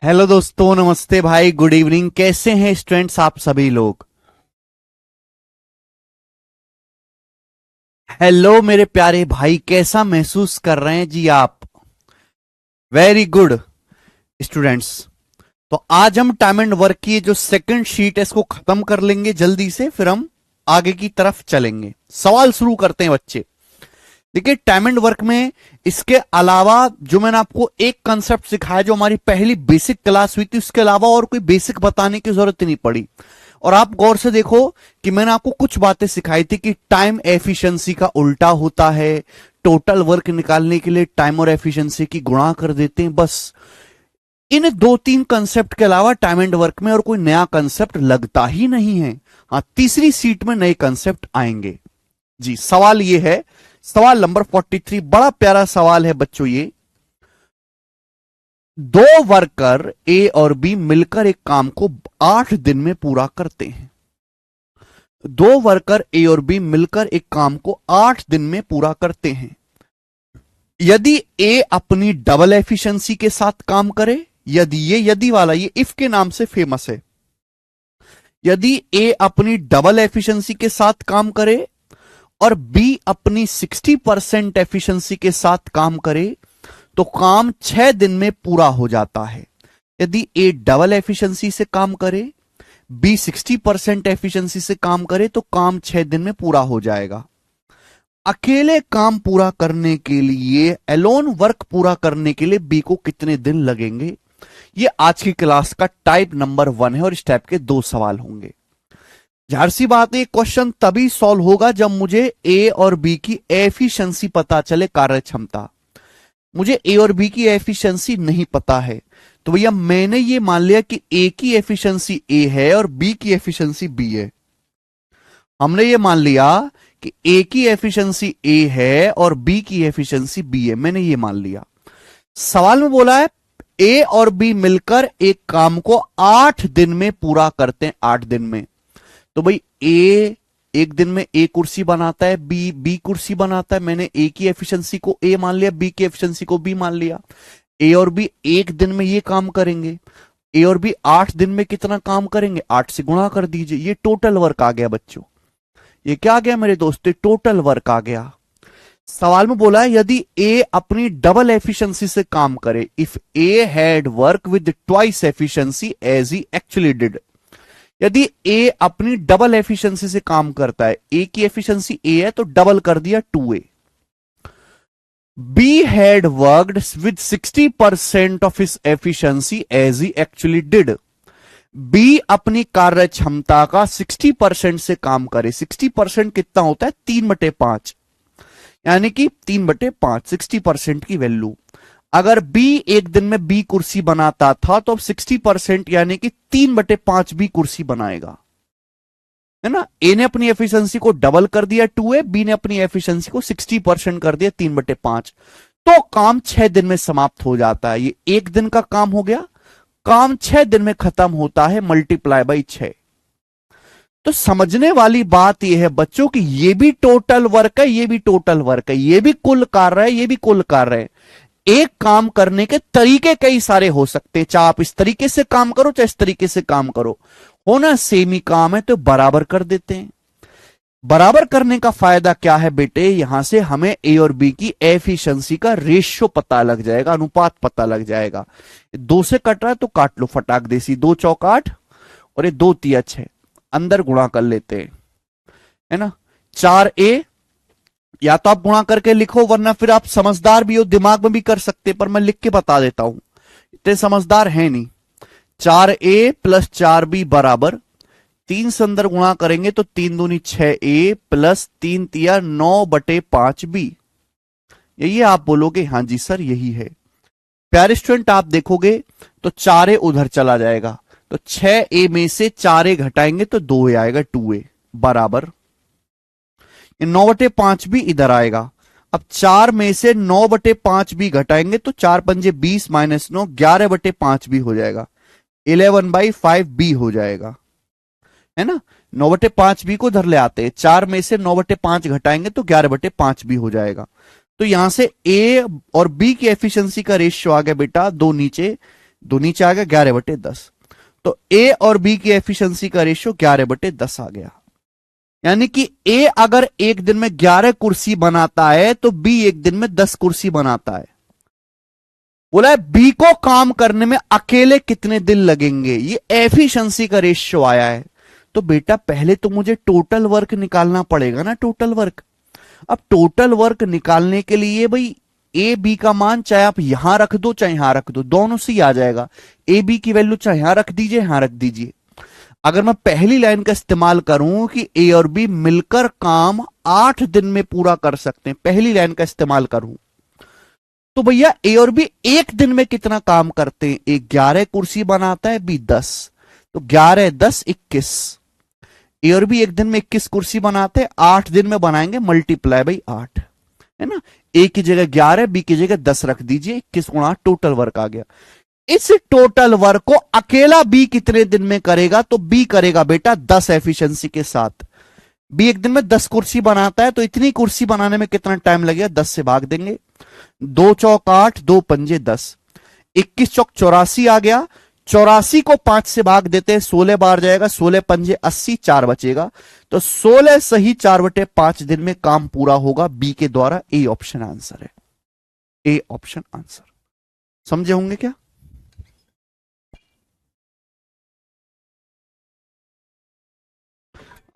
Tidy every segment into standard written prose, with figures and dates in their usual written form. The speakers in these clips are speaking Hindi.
हेलो दोस्तों, नमस्ते भाई, गुड इवनिंग। कैसे हैं स्टूडेंट्स आप सभी लोग? हेलो मेरे प्यारे भाई, कैसा महसूस कर रहे हैं जी आप? Very good students. तो आज हम टाइम एंड वर्क की जो सेकंड शीट है इसको खत्म कर लेंगे जल्दी से, फिर हम आगे की तरफ चलेंगे। सवाल शुरू करते हैं बच्चे। देखिए, टाइम एंड वर्क में इसके अलावा जो मैंने आपको एक कंसेप्ट सिखाया, जो हमारी पहली बेसिक क्लास हुई थी, उसके अलावा और कोई बेसिक बताने की जरूरत नहीं पड़ी। और आप गौर से देखो कि मैंने आपको कुछ बातें सिखाई थी कि टाइम एफिशिएंसी का उल्टा होता है। टोटल वर्क निकालने के लिए टाइम और एफिशिएंसी की गुणा कर देते हैं। बस इन दो तीन कंसेप्ट के अलावा टाइम एंड वर्क में और कोई नया कंसेप्ट लगता ही नहीं है। हाँ, तीसरी सीट में नए कंसेप्ट आएंगे। जी, सवाल ये है, सवाल नंबर 43। बड़ा प्यारा सवाल है बच्चों ये। दो वर्कर ए और बी मिलकर एक काम को 8 दिन में पूरा करते हैं। दो वर्कर ए और बी मिलकर एक काम को 8 दिन में पूरा करते हैं। यदि ए अपनी डबल एफिशिएंसी के साथ काम करे, यदि वाला ये इफ के नाम से फेमस है। यदि ए अपनी डबल एफिशिएंसी के साथ काम करे और बी अपनी 60% एफिशिएंसी के साथ काम करे तो काम 6 दिन में पूरा हो जाता है। यदि ए डबल एफिशिएंसी से काम करे, बी 60% एफिशिएंसी से काम करे तो काम 6 दिन में पूरा हो जाएगा। अकेले काम पूरा करने के लिए, एलोन वर्क पूरा करने के लिए बी को कितने दिन लगेंगे? ये आज की क्लास का टाइप नंबर 1 है और इस टाइप के 2 सवाल होंगे। जाहिर सी बात है, क्वेश्चन तभी सॉल्व होगा जब मुझे ए और बी की एफिशिएंसी पता चले, कार्य क्षमता। मुझे ए और बी की एफिशिएंसी नहीं पता है, तो भैया मैंने ये मान लिया कि ए की एफिशिएंसी ए है और बी की एफिशिएंसी बी है। हमने ये मान लिया कि ए की एफिशिएंसी ए है और बी की एफिशिएंसी बी है, मैंने ये मान लिया। सवाल में बोला है ए और बी मिलकर एक काम को 8 दिन में पूरा करते हैं। 8 दिन में, तो भाई ए एक दिन में ए कुर्सी बनाता है, बी बी कुर्सी बनाता है। मैंने ए की एफिशिएंसी को ए मान लिया, बी की एफिशिएंसी को बी मान लिया। ए और बी एक दिन में ये काम करेंगे। ए और बी 8 दिन में कितना काम करेंगे? 8 से गुणा कर दीजिए, ये टोटल वर्क आ गया बच्चों। ये क्या आ गया मेरे दोस्तों? टोटल वर्क आ गया। सवाल में बोला है यदि ए अपनी डबल एफिशिएंसी से काम करे, if A had work with twice efficiency as he actually did. यदि ए अपनी डबल एफिशिएंसी से काम करता है, ए की एफिशिएंसी ए है तो डबल कर दिया 2a। B had worked with 60% of his efficiency as he actually did. B अपनी कार्य क्षमता का 60% से काम करे। 60% कितना होता है? 3/5, यानी कि 3/5 60% की वैल्यू। अगर बी एक दिन में बी कुर्सी बनाता था तो अब 60% यानी कि 3/5 बी कुर्सी बनाएगा, है ना। ए ने अपनी एफिशिएंसी को डबल कर दिया 2a, बी ने अपनी एफिशिएंसी को 60% कर दिया 3/5। तो काम 6 दिन में समाप्त हो जाता है। ये एक दिन का काम हो गया, काम 6 दिन में खत्म होता है, मल्टीप्लाई बाई 6। तो समझने वाली बात यह है बच्चों कि ये भी टोटल वर्क है, ये भी टोटल वर्क है, ये भी कुल कार्य है, ये भी कुल कार्य है। एक काम करने के तरीके कई सारे हो सकते हैं, चाहे आप इस तरीके से काम करो चाहे इस तरीके से काम करो, होना सेम ही काम है तो बराबर कर देते हैं। बराबर करने का फायदा क्या है बेटे? यहां से हमें ए और बी की एफिशिएंसी का रेशियो पता लग जाएगा, अनुपात पता लग जाएगा। 2 से कट रहा है तो काट लो फटाक देसी, 2 चौक 8 और ये 2 तिया 6, अंदर गुणा कर लेते हैं, है ना। 4a, या तो आप गुणा करके लिखो वरना फिर आप समझदार भी हो, दिमाग में भी कर सकते, पर मैं लिख के बता देता हूं, इतने समझदार है नहीं। 4a प्लस 4b बराबर 3 से अंदर गुणा करेंगे तो 3 दूनी 6a प्लस 3 तिया 9/5b। यही आप बोलोगे हाँ जी सर यही है। प्यारे स्टूडेंट आप देखोगे तो 4a उधर चला जाएगा, तो 6a में से 4a घटाएंगे तो 2a आएगा, 2a बराबर 9/5 भी इधर आएगा। अब 4 में से 9/5 भी घटाएंगे तो 4 पंजे 20 माइनस 9 11/5 भी हो जाएगा, 11/5 बी हो जाएगा, है ना। 9/5 बी को धर ले आते हैं, 4 में से 9/5 घटाएंगे तो 11/5 भी हो जाएगा। तो यहां से ए और बी की एफिशिएंसी का रेशियो आ गया बेटा 2 नीचे दो नीचे आ गया 11/10। तो ए और बी की एफिशिएंसी का रेशियो 11/10 आ गया। यानी कि ए अगर एक दिन में 11 कुर्सी बनाता है तो बी एक दिन में 10 कुर्सी बनाता है। बोला है बी को काम करने में अकेले कितने दिन लगेंगे, ये एफिशिएंसी का रेशियो आया है। तो बेटा पहले तो मुझे टोटल वर्क निकालना पड़ेगा ना, टोटल वर्क। अब टोटल वर्क निकालने के लिए भाई ए बी का मान चाहे आप यहां रख दो चाहे यहां रख दो, दोनों से ही आ जाएगा। ए बी की वैल्यू चाहे यहां रख दीजिए यहां रख दीजिए। अगर मैं पहली लाइन का इस्तेमाल करूं कि ए और बी मिलकर काम 8 दिन में पूरा कर सकते हैं, पहली लाइन का इस्तेमाल करूं, तो भैया ए और बी एक दिन में कितना काम करते हैं? ए 11 कुर्सी बनाता है, बी 10, तो 11 10 21। ए और बी एक दिन में 21 कुर्सी बनाते हैं, 8 दिन में बनाएंगे, मल्टीप्लाई बाई 8, है ना। ए की जगह 11, बी की जगह 10 रख दीजिए, 21 गुणा टोटल वर्क आ गया। इस टोटल वर्क को अकेला बी कितने दिन में करेगा? तो बी करेगा बेटा 10 एफिशिएंसी के साथ। बी एक दिन में 10 कुर्सी बनाता है, तो इतनी कुर्सी बनाने में कितना टाइम लगेगा? 10 से भाग देंगे, 2 चौक 8, 2 पंजे 10, 21 चौक 84 आ गया। 84 को 5 से भाग देते हैं, 16 बार जाएगा, 16 पंजे 80, 4 बचेगा। तो 16 सही 4/5 दिन में काम पूरा होगा बी के द्वारा। ए ऑप्शन आंसर है, ए ऑप्शन आंसर। समझे होंगे क्या?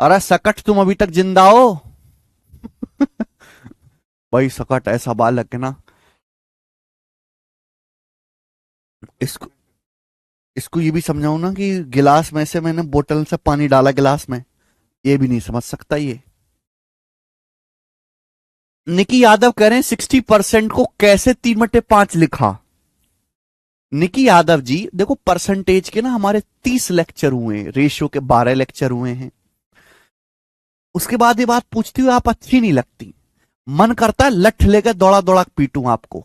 अरे सकट तुम अभी तक जिंदा हो? भाई सकट ऐसा बालक है ना, इसको इसको ये भी समझाऊं ना कि गिलास में से मैंने बोतल से पानी डाला गिलास में, ये भी नहीं समझ सकता ये। निकी यादव कह रहे हैं 60% को कैसे 3/5 लिखा? निकी यादव जी देखो, परसेंटेज के ना हमारे 30 लेक्चर हुए हैं, रेशियो के 12 लेक्चर हुए हैं। उसके बाद ये बात पूछती हुई आप अच्छी नहीं लगती, मन करता है लठ लेकर दौड़ा दौड़ा पीटूं आपको।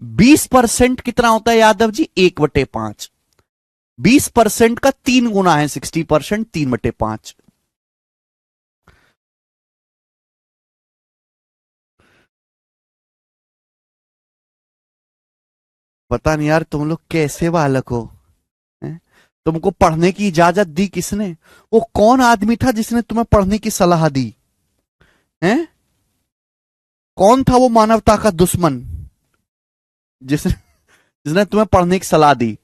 20% कितना होता है यादव जी? 1/5। 20% का 3 गुना है 60%, 3/5। पता नहीं यार तुम लोग कैसे बालक हो, हैं? तुमको पढ़ने की इजाजत दी किसने? वो कौन आदमी था जिसने तुम्हें पढ़ने की सलाह दी? हैं? कौन था वो मानवता का दुश्मन जिसने जिसने तुम्हें पढ़ने की सलाह दी?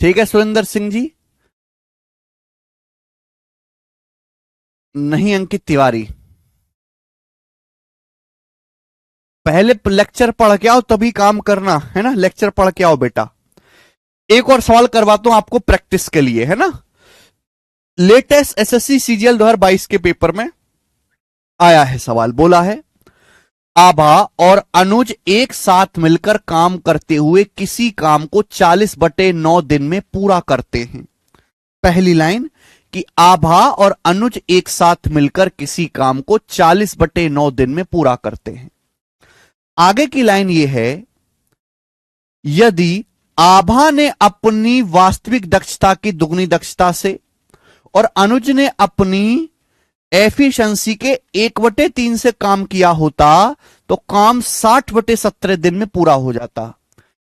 ठीक है सुरेंद्र सिंह जी। नहीं अंकित तिवारी, पहले लेक्चर पढ़ के आओ तभी काम करना, है ना। लेक्चर पढ़ के आओ बेटा। एक और सवाल करवाता हूं आपको प्रैक्टिस के लिए, है ना। लेटेस्ट एसएससी सीजीएल 2022 के पेपर में आया है सवाल, बोला है आभा और अनुज एक साथ मिलकर काम करते हुए किसी काम को 40/9 दिन में पूरा करते हैं। पहली लाइन कि आभा और अनुज एक साथ मिलकर किसी काम को 40/9 दिन में पूरा करते हैं। आगे की लाइन यह है, यदि आभा ने अपनी वास्तविक दक्षता की दुगनी दक्षता से और अनुज ने अपनी एफिशिएंसी के 1/3 से काम किया होता तो काम 60/17 दिन में पूरा हो जाता।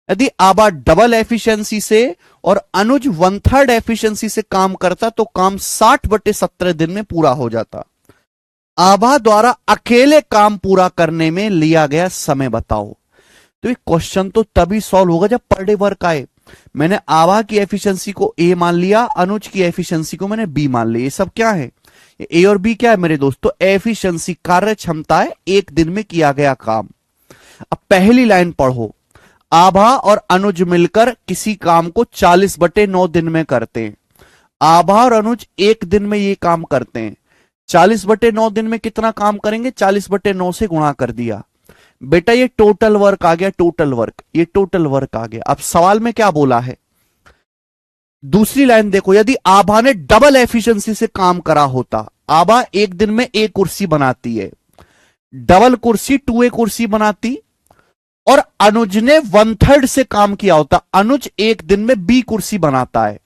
यदि आभा डबल एफिशिएंसी से और अनुज 1/3 एफिशिएंसी से काम करता तो काम 60/17 दिन में पूरा हो जाता। आभा द्वारा अकेले काम पूरा करने में लिया गया समय बताओ। तो ये क्वेश्चन तो तभी सॉल्व होगा जब पर डे वर्क आए। मैंने आभा की एफिशिएंसी को ए मान लिया, अनुज की एफिशिएंसी को मैंने बी मान लिया। ये सब क्या है? ए और बी क्या है मेरे दोस्तों? एफिशिएंसी, कार्य क्षमता है, एक दिन में किया गया काम। अब पहली लाइन पढ़ो, आभा और अनुज मिलकर किसी काम को 40/9 दिन में करते हैं। आभा और अनुज एक दिन में ये काम करते हैं, 40/9 दिन में कितना काम करेंगे? 40/9 से गुणा कर दिया बेटा, ये टोटल वर्क आ गया, टोटल वर्क, ये टोटल वर्क आ गया। अब सवाल में क्या बोला है? दूसरी लाइन देखो, यदि आभा ने डबल एफिशिएंसी से काम करा होता। आभा एक दिन में एक कुर्सी बनाती है, डबल कुर्सी 2A कुर्सी बनाती, और अनुज ने 1/3 से काम किया होता। अनुज एक दिन में बी कुर्सी बनाता है,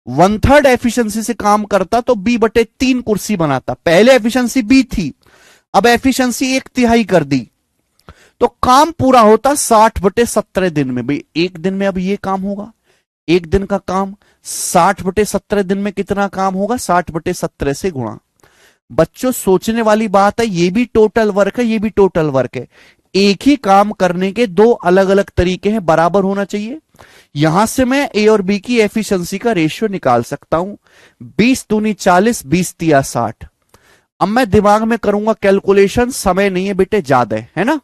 1/3 एफिशिएंसी से काम करता तो B/3 कुर्सी बनाता। पहले एफिशिएंसी B थी, अब एफिशिएंसी 1/3 कर दी, तो काम पूरा होता 60/17 दिन में। भाई एक दिन में अब ये काम होगा, एक दिन का काम 60/17 दिन में कितना काम होगा, 60/17 से गुणा। बच्चों सोचने वाली बात है, ये भी टोटल वर्क है, ये भी टोटल वर्क है। एक ही काम करने के दो अलग अलग तरीके हैं, बराबर होना चाहिए। यहां से मैं ए और बी की एफिशिएंसी का रेशियो निकाल सकता हूं। 20 दूनी 40, 20 तिया 60। अब मैं दिमाग में करूंगा कैलकुलेशन, समय नहीं है बेटे, ज्यादा है ना।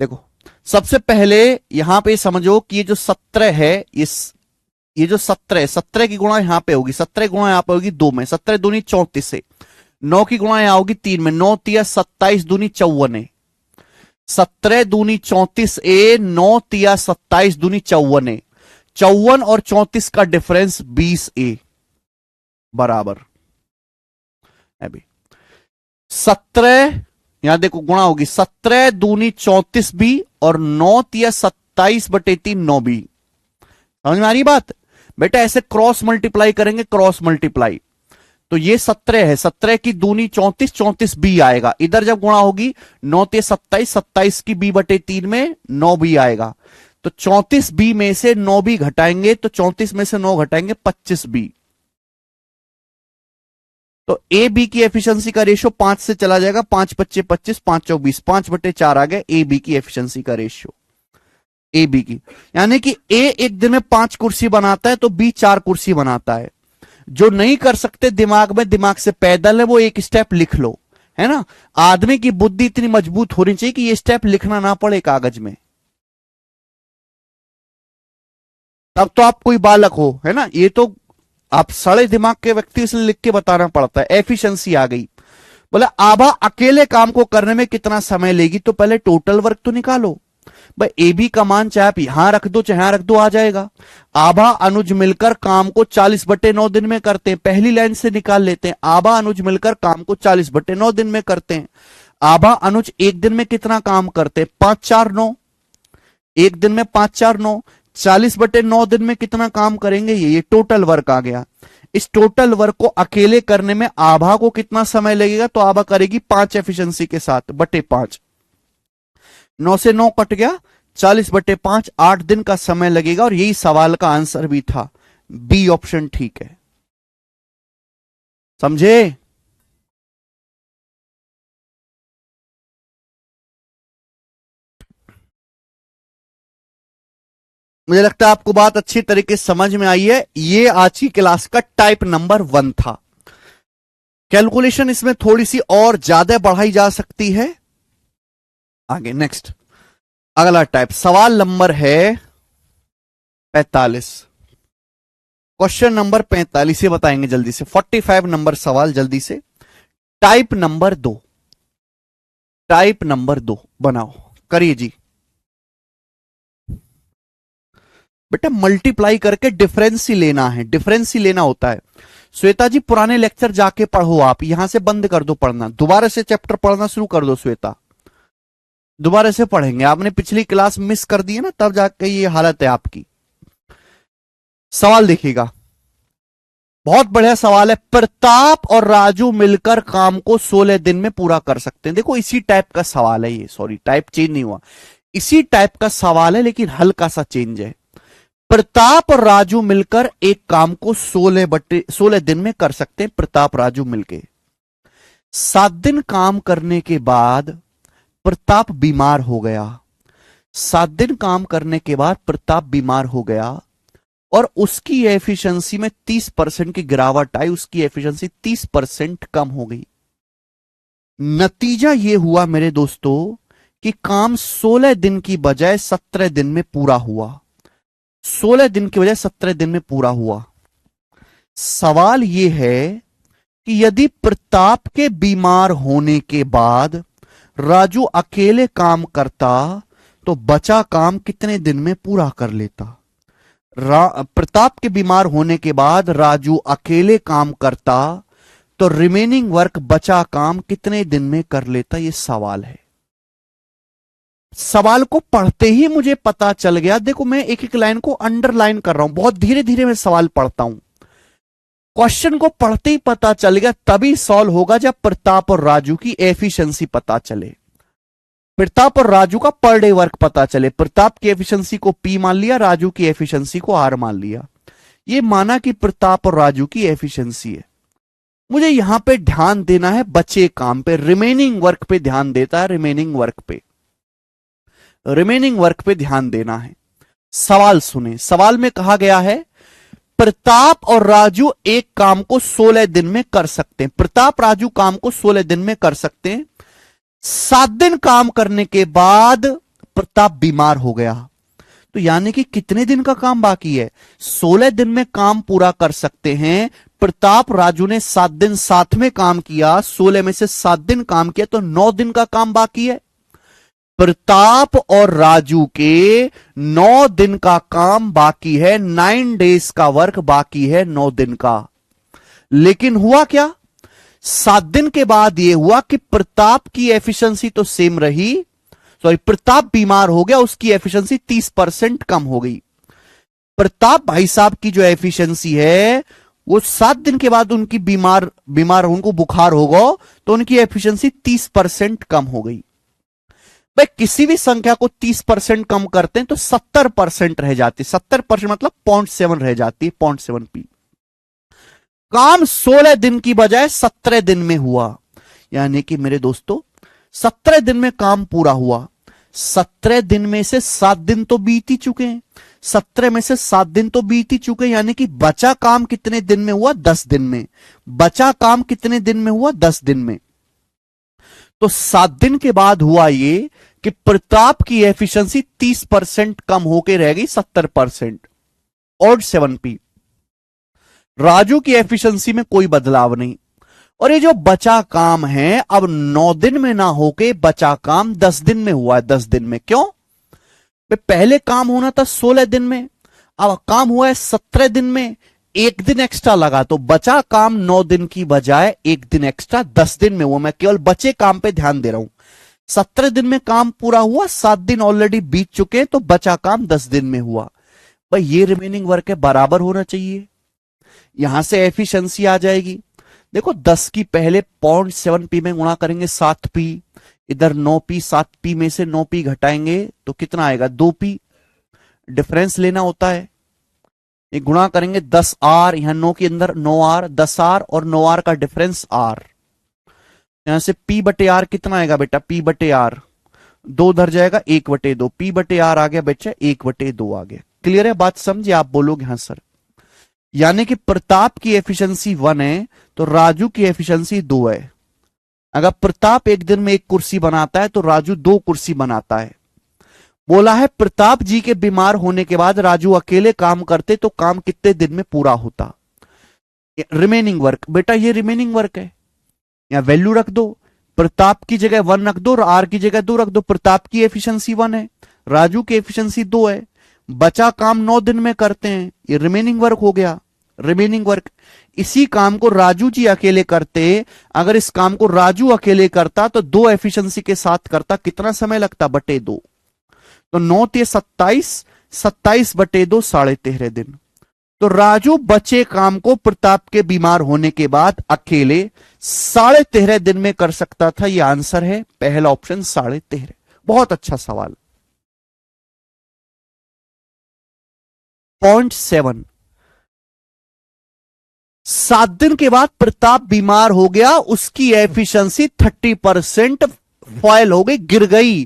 देखो सबसे पहले यहां पे समझो कि ये जो 17 है, ये जो 17 की गुणा यहां पे होगी, 17 गुणा यहां पे होगी 2 में, 17 दूनी 34 से, 9 की गुणा यहां होगी 3 में, 9 तिया 27 दूनी 54 है, 17 दूनी 34 ए, 9 तिया 27 दूनी 54 है, 54 और 34 का डिफरेंस 20 ए बराबर। अभी 17 यहां देखो गुणा होगी, 17 दूनी 34 बी और 9 तिया 27/3 9 बी। समझ में आ रही बात बेटा, ऐसे क्रॉस मल्टीप्लाई करेंगे, क्रॉस मल्टीप्लाई, तो ये 17 है, 17 की दूनी 34, 34 बी आएगा। इधर जब गुणा होगी 9 ते 27, 27 की B/3 में 9 बी आएगा, तो 34 बी में से 9 बी घटाएंगे, तो 34 में से 9 घटाएंगे 25 बी। तो ए बी की एफिशिएंसी का रेशियो 5 से चला जाएगा, 5 25 25, 5 चौक 20, 5/4 आ गया ए बी की एफिशिएंसी का रेशियो, ए बी की। यानी कि ए एक दिन में 5 कुर्सी बनाता है तो बी 4 कुर्सी बनाता है। जो नहीं कर सकते दिमाग में, दिमाग से पैदल है, वो एक स्टेप लिख लो, है ना। आदमी की बुद्धि इतनी मजबूत होनी चाहिए कि ये स्टेप लिखना ना पड़े कागज में। तब तो आप कोई बालक हो, है ना। ये तो आप सड़े दिमाग के व्यक्ति से लिख के बताना पड़ता है। एफिशिएंसी आ गई, बोला आभा अकेले काम को करने में कितना समय लेगी, तो पहले टोटल वर्क तो निकालो। भाई ए बी का मान चाहे आप यहां रख दो चाहे यहां रख दो, आ जाएगा। आभा अनुज मिलकर काम को 40/9 दिन में करते हैं, पहली लाइन से निकाल लेते हैं। आभा अनुज मिलकर काम को 40/9 दिन में करते हैं। आभा अनुज एक दिन में कितना काम करते हैं, 5 4 9, एक दिन में 5 4 9, 40/9 दिन में कितना काम करेंगे, ये टोटल वर्क आ गया। इस टोटल वर्क को अकेले करने में आभा को कितना समय लगेगा, तो आभा करेगी 5 एफिशिएंसी के साथ, बटे 5, 9 से 9 कट गया, 40/5, 8 दिन का समय लगेगा। और यही सवाल का आंसर भी था, बी ऑप्शन ठीक है। समझे। मुझे लगता है आपको बात अच्छी तरीके से समझ में आई है। ये आज की क्लास का टाइप नंबर 1 था। कैलकुलेशन इसमें थोड़ी सी और ज्यादा बढ़ाई जा सकती है। आगे नेक्स्ट अगला टाइप, सवाल नंबर है 45। क्वेश्चन नंबर 45 ये बताएंगे जल्दी से, 45 नंबर सवाल जल्दी से। टाइप नंबर 2, टाइप नंबर 2 बनाओ, करिए जी। बेटा मल्टीप्लाई करके डिफरेंस ही लेना है, डिफरेंस ही लेना होता है। श्वेता जी पुराने लेक्चर जाके पढ़ो, आप यहां से बंद कर दो पढ़ना, दोबारा से चैप्टर पढ़ना शुरू कर दो श्वेता, दोबारा से पढ़ेंगे। आपने पिछली क्लास मिस कर दी है ना, तब जाके ये हालत है आपकी। सवाल देखिएगा, बहुत बढ़िया सवाल है। प्रताप और राजू मिलकर काम को 16 दिन में पूरा कर सकते हैं। देखो इसी टाइप का सवाल है ये, सॉरी टाइप चेंज नहीं हुआ, इसी टाइप का सवाल है लेकिन हल्का सा चेंज है। प्रताप और राजू मिलकर एक काम को 16 दिन में कर सकते हैं। प्रताप राजू मिलके 7 दिन काम करने के बाद प्रताप बीमार हो गया। 7 दिन काम करने के बाद प्रताप बीमार हो गया और उसकी एफिशिएंसी में 30% की गिरावट आई, उसकी एफिशिएंसी 30% कम हो गई। नतीजा यह हुआ मेरे दोस्तों कि काम 16 दिन की बजाय 17 दिन में पूरा हुआ। 16 दिन की बजाय 17 दिन में पूरा हुआ। सवाल यह है कि यदि प्रताप के बीमार होने के बाद राजू अकेले काम करता तो बचा काम कितने दिन में पूरा कर लेता। प्रताप के बीमार होने के बाद राजू अकेले काम करता तो रिमेनिंग वर्क बचा काम कितने दिन में कर लेता, यह सवाल है। सवाल को पढ़ते ही मुझे पता चल गया, देखो मैं एक एक लाइन को अंडरलाइन कर रहा हूं, बहुत धीरे धीरे मैं सवाल पढ़ता हूं। क्वेश्चन को पढ़ते ही पता चल गया, तभी सॉल्व होगा जब प्रताप और राजू की एफिशिएंसी पता चले, प्रताप और राजू का पर डे वर्क पता चले। प्रताप की एफिशिएंसी को पी मान लिया, राजू की एफिशिएंसी को आर मान लिया। ये माना कि प्रताप और राजू की एफिशिएंसी है। मुझे यहां पे ध्यान देना है बचे काम पे, रिमेनिंग वर्क पे ध्यान देता है, रिमेनिंग वर्क पे, रिमेनिंग वर्क पे ध्यान देना है। सवाल सुने, सवाल में कहा गया है प्रताप और राजू एक काम को 16 दिन में कर सकते हैं। प्रताप राजू काम को 16 दिन में कर सकते हैं। 7 दिन काम करने के बाद प्रताप बीमार हो गया, तो यानी कि कितने दिन का काम बाकी है? 16 दिन में काम पूरा कर सकते हैं। प्रताप राजू ने 7 दिन साथ में काम किया, 16 में से 7 दिन काम किया, तो 9 दिन का काम बाकी है। प्रताप और राजू के 9 दिन का काम बाकी है, 9 डेज का वर्क बाकी है 9 दिन का। लेकिन हुआ क्या? 7 दिन के बाद यह हुआ कि प्रताप की एफिशिएंसी तो सेम रही, सॉरी प्रताप बीमार हो गया, उसकी एफिशिएंसी 30% कम हो गई। प्रताप भाई साहब की जो एफिशिएंसी है वो 7 दिन के बाद उनकी बीमार उनको बुखार होगा तो उनकी एफिशिएंसी 30% कम हो गई। भाई किसी भी संख्या को 30% कम करते हैं तो 70% रह जाती है, 70% मतलब 0.7 रह जाती है, 0.7 पी। काम 16 दिन की बजाय 17 दिन में हुआ, यानी कि मेरे दोस्तों 17 दिन में काम पूरा हुआ। 17 दिन में से 7 दिन तो बीत ही चुके हैं, 17 में से 7 दिन तो बीत ही चुके हैं, यानी कि बचा काम कितने दिन में हुआ? 10 दिन में। बचा काम कितने दिन में हुआ? 10 दिन में। तो 7 दिन के बाद हुआ ये कि प्रताप की एफिशिएंसी 30% कम होकर रह गई 70%, और 7 पी। राजू की एफिशिएंसी में कोई बदलाव नहीं। और ये जो बचा काम है अब 9 दिन में ना होके बचा काम 10 दिन में हुआ है। 10 दिन में क्यों? पहले काम होना था 16 दिन में, अब काम हुआ है 17 दिन में, 1 दिन एक्स्ट्रा लगा, तो बचा काम 9 दिन की बजाय 1 दिन एक्स्ट्रा 10 दिन में हुआ। मैं केवल बचे काम पे ध्यान दे रहा हूं। 17 दिन में काम पूरा हुआ, 7 दिन ऑलरेडी बीत चुके हैं, तो बचा काम 10 दिन में हुआ। भाई ये रिमेनिंग वर्क है, बराबर होना चाहिए। यहां से एफिशिएंसी आ जाएगी। देखो 10 की पहले 0.7 पी में गुणा करेंगे 7 पी, इधर 9 पी, 7 पी में से 9 पी घटाएंगे तो कितना आएगा? 2 पी। डिफरेंस लेना होता है, ये गुणा करेंगे 10 आर, यहां 9 के अंदर 9 आर, 10 आर और 9 आर का डिफरेंस आर। यहां से पी बटे आर कितना आएगा बेटा? पी बटे आर 2 धर जाएगा, 1/2। पी बटे आर आ गया बच्चा, 1/2 आ गया। क्लियर है बात? समझे? आप बोलोगे हाँ सर। यानी कि प्रताप की एफिशिएंसी 1 है तो राजू की एफिशिएंसी 2 है। अगर प्रताप एक दिन में 1 कुर्सी बनाता है तो राजू 2 कुर्सी बनाता है। बोला है प्रताप जी के बीमार होने के बाद राजू अकेले काम करते तो काम कितने दिन में पूरा होता? रिमेनिंग वर्क बेटा, ये रिमेनिंग वर्क है, यहां वैल्यू रख दो। प्रताप की जगह 1 रख दो और आर की जगह 2 रख दो। प्रताप की एफिशिएंसी 1 है, राजू की एफिशिएंसी 2 है। बचा काम 9 दिन में करते हैं, ये रिमेनिंग वर्क हो गया। रिमेनिंग वर्क, इसी काम को राजू जी अकेले करते, अगर इस काम को राजू अकेले करता तो 2 एफिशिएंसी के साथ करता, कितना समय लगता? बटे 2। तो 9 ते 27, 27 बटे 2 13.5 दिन। तो राजू बचे काम को प्रताप के बीमार होने के बाद अकेले 13.5 दिन में कर सकता था। यह आंसर है पहला ऑप्शन 13.5। बहुत अच्छा सवाल। 0.7, 7 दिन के बाद प्रताप बीमार हो गया, उसकी एफिशिएंसी 30% फॉयल हो गई, गिर गई।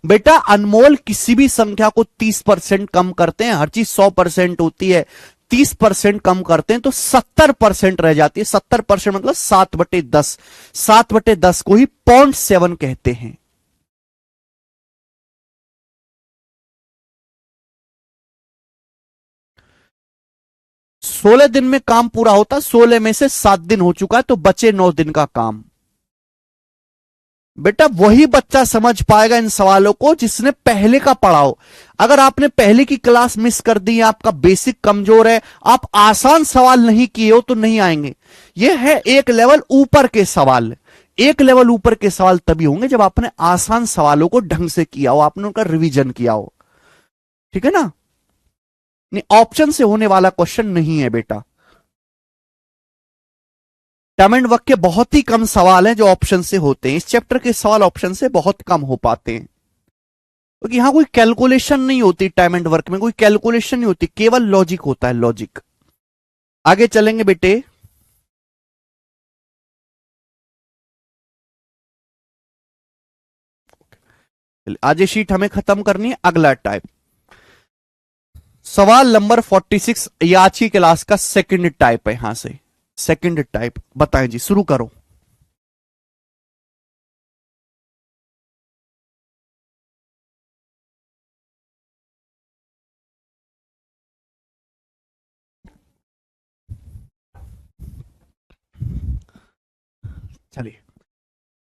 बेटा अनमोल किसी भी संख्या को 30% कम करते हैं, हर चीज 100% होती है, 30% कम करते हैं तो 70% रह जाती है। 70% मतलब 7/10, 7/10 को ही 0.7 कहते हैं। सोलह दिन में काम पूरा होता, 16 में से 7 दिन हो चुका है तो बचे 9 दिन का काम। बेटा वही बच्चा समझ पाएगा इन सवालों को जिसने पहले का पढ़ा हो। अगर आपने पहले की क्लास मिस कर दी, आपका बेसिक कमजोर है, आप आसान सवाल नहीं किए हो तो नहीं आएंगे। यह है एक लेवल ऊपर के सवाल, एक लेवल ऊपर के सवाल तभी होंगे जब आपने आसान सवालों को ढंग से किया हो, आपने उनका रिवीजन किया हो, ठीक है ना। नहीं, ऑप्शन से होने वाला क्वेश्चन नहीं है बेटा। टर्म एंड वर्क के बहुत ही कम सवाल हैं जो ऑप्शन से होते हैं। इस चैप्टर के सवाल ऑप्शन से बहुत कम हो पाते हैं, क्योंकि यहां कोई कैलकुलेशन नहीं होती। टाइम एंड वर्क में कोई कैलकुलेशन नहीं होती, केवल लॉजिक होता है, लॉजिक। आगे चलेंगे बेटे। आज ये शीट हमें खत्म करनी है। अगला टाइप, सवाल नंबर 46, ये आज की क्लास का सेकंड टाइप है। यहां से सेकंड टाइप बताएं जी, शुरू करो। चलिए,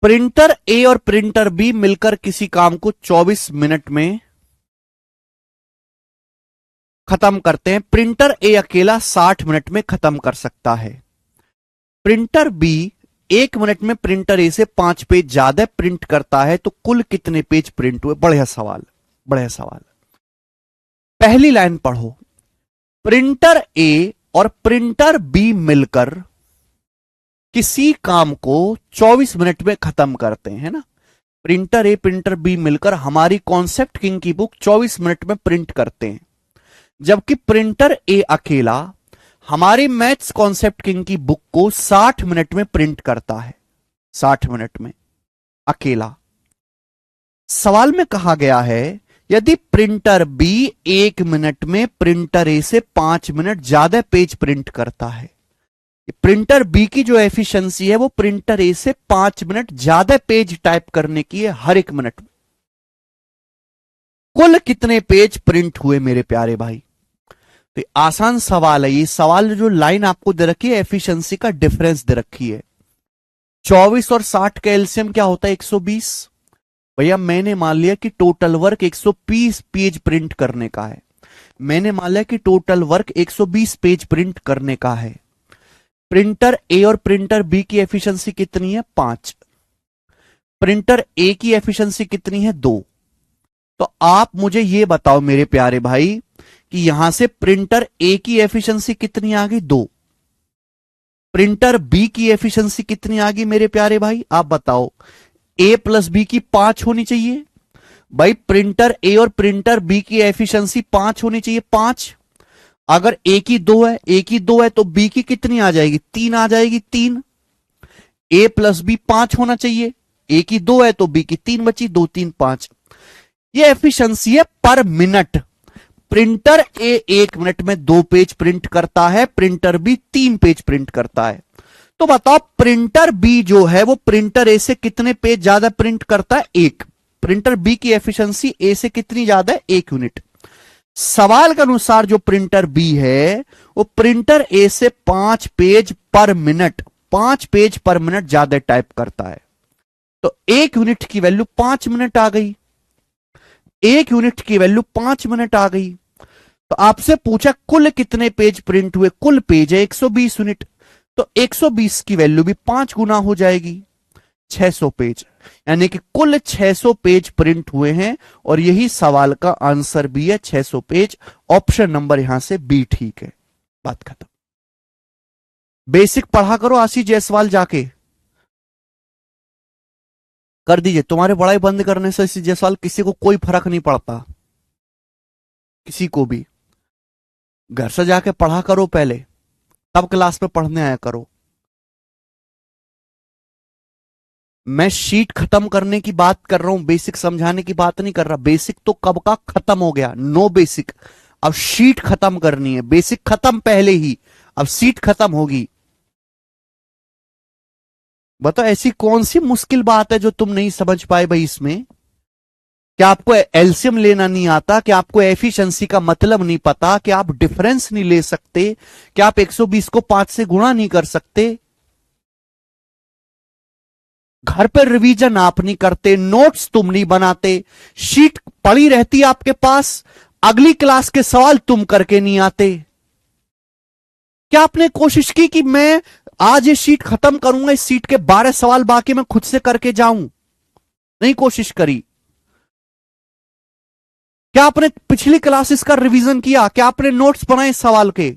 प्रिंटर ए और प्रिंटर बी मिलकर किसी काम को 24 मिनट में खत्म करते हैं। प्रिंटर ए अकेला 60 मिनट में खत्म कर सकता है। प्रिंटर बी 1 मिनट में प्रिंटर ए से 5 पेज ज्यादा प्रिंट करता है, तो कुल कितने पेज प्रिंट हुए? बढ़िया सवाल, बढ़िया सवाल। पहली लाइन पढ़ो, प्रिंटर ए और प्रिंटर बी मिलकर किसी काम को 24 मिनट में खत्म करते हैं, है ना। प्रिंटर ए प्रिंटर बी मिलकर हमारी कॉन्सेप्ट किंग की बुक 24 मिनट में प्रिंट करते हैं, जबकि प्रिंटर ए अकेला हमारी मैथ्स कॉन्सेप्ट किंग की बुक को 60 मिनट में प्रिंट करता है। 60 मिनट में अकेला। सवाल में कहा गया है, यदि प्रिंटर बी 1 मिनट में प्रिंटर ए से 5 मिनट ज्यादा पेज प्रिंट करता है, प्रिंटर बी की जो एफिशिएंसी है वो प्रिंटर ए से 5 मिनट ज्यादा पेज टाइप करने की है हर 1 मिनट में, कुल कितने पेज प्रिंट हुए मेरे प्यारे भाई? तो आसान सवाल है ये। सवाल जो लाइन आपको दे रखी है, एफिशिएंसी का डिफरेंस दे रखी है। 24 और 60 का एलसीएम क्या होता है? 120। भैया मैंने मान लिया कि टोटल वर्क 120 पेज प्रिंट करने का है। मैंने मान लिया कि टोटल वर्क 120 पेज प्रिंट करने का है। प्रिंटर ए और प्रिंटर बी की एफिशिएंसी कितनी है? 5। प्रिंटर ए की एफिशिएंसी कितनी है? 2। तो आप मुझे ये बताओ मेरे प्यारे भाई कि यहां से प्रिंटर ए की एफिशिएंसी कितनी आ गई? 2। प्रिंटर बी की एफिशिएंसी कितनी आ गई मेरे प्यारे भाई? आप बताओ। ए प्लस बी की 5 होनी चाहिए भाई। प्रिंटर ए और प्रिंटर बी की एफिशिएंसी 5 होनी चाहिए। 5। अगर ए की 2 है, ए की 2 है तो बी की कितनी आ जाएगी? 3 आ जाएगी। 3। ए प्लस बी 5 होना चाहिए। ए की 2 है तो बी की 3 बची। 2 3 5। ये एफिशिएंसी है पर मिनट। प्रिंटर ए 1 मिनट में 2 पेज प्रिंट करता है, प्रिंटर बी 3 पेज प्रिंट करता है। तो बताओ प्रिंटर बी जो है वो प्रिंटर ए से कितने पेज ज्यादा प्रिंट करता है? 1। प्रिंटर बी की एफिशिएंसी ए से कितनी ज्यादा है? 1 यूनिट। सवाल के अनुसार जो प्रिंटर बी है वो प्रिंटर ए से 5 पेज पर मिनट, 5 पेज पर मिनट ज्यादा टाइप करता है। तो 1 यूनिट की वैल्यू 5 मिनट आ गई। 1 यूनिट की वैल्यू 5 मिनट आ गई। तो आपसे पूछा कुल कितने पेज प्रिंट हुए? कुल पेज है 120 यूनिट, तो 120 की वैल्यू भी 5 गुना हो जाएगी, 600 पेज। यानी कि कुल 600 पेज प्रिंट हुए हैं, और यही सवाल का आंसर भी है, 600 पेज। ऑप्शन नंबर यहां से बी ठीक है। बात खत्म। बेसिक पढ़ा करो आशीष जायसवाल, जाके कर दीजिए। तुम्हारे पढ़ाई बंद करने से आशीष जायसवाल किसी को कोई फर्क नहीं पड़ता, किसी को भी। घर से जाके पढ़ा करो पहले, तब क्लास में पढ़ने आया करो। मैं शीट खत्म करने की बात कर रहा हूं, बेसिक समझाने की बात नहीं कर रहा। बेसिक तो कब का खत्म हो गया, नो बेसिक। अब शीट खत्म करनी है। बेसिक खत्म पहले ही, अब शीट खत्म होगी। बताओ ऐसी कौन सी मुश्किल बात है जो तुम नहीं समझ पाए भाई इसमें? क्या आपको एलसीएम लेना नहीं आता? क्या आपको एफिशिएंसी का मतलब नहीं पता? क्या आप डिफरेंस नहीं ले सकते? क्या आप 120 को 5 से गुणा नहीं कर सकते? घर पर रिवीजन आप नहीं करते, नोट्स तुम नहीं बनाते, शीट पड़ी रहती आपके पास, अगली क्लास के सवाल तुम करके नहीं आते। क्या आपने कोशिश की कि मैं आज ये शीट खत्म करूंगा, इस शीट के 12 सवाल बाकी मैं खुद से करके जाऊं? नहीं कोशिश करी। क्या आपने पिछली क्लासेस का रिवीजन किया? क्या आपने नोट्स बनाए इस सवाल के?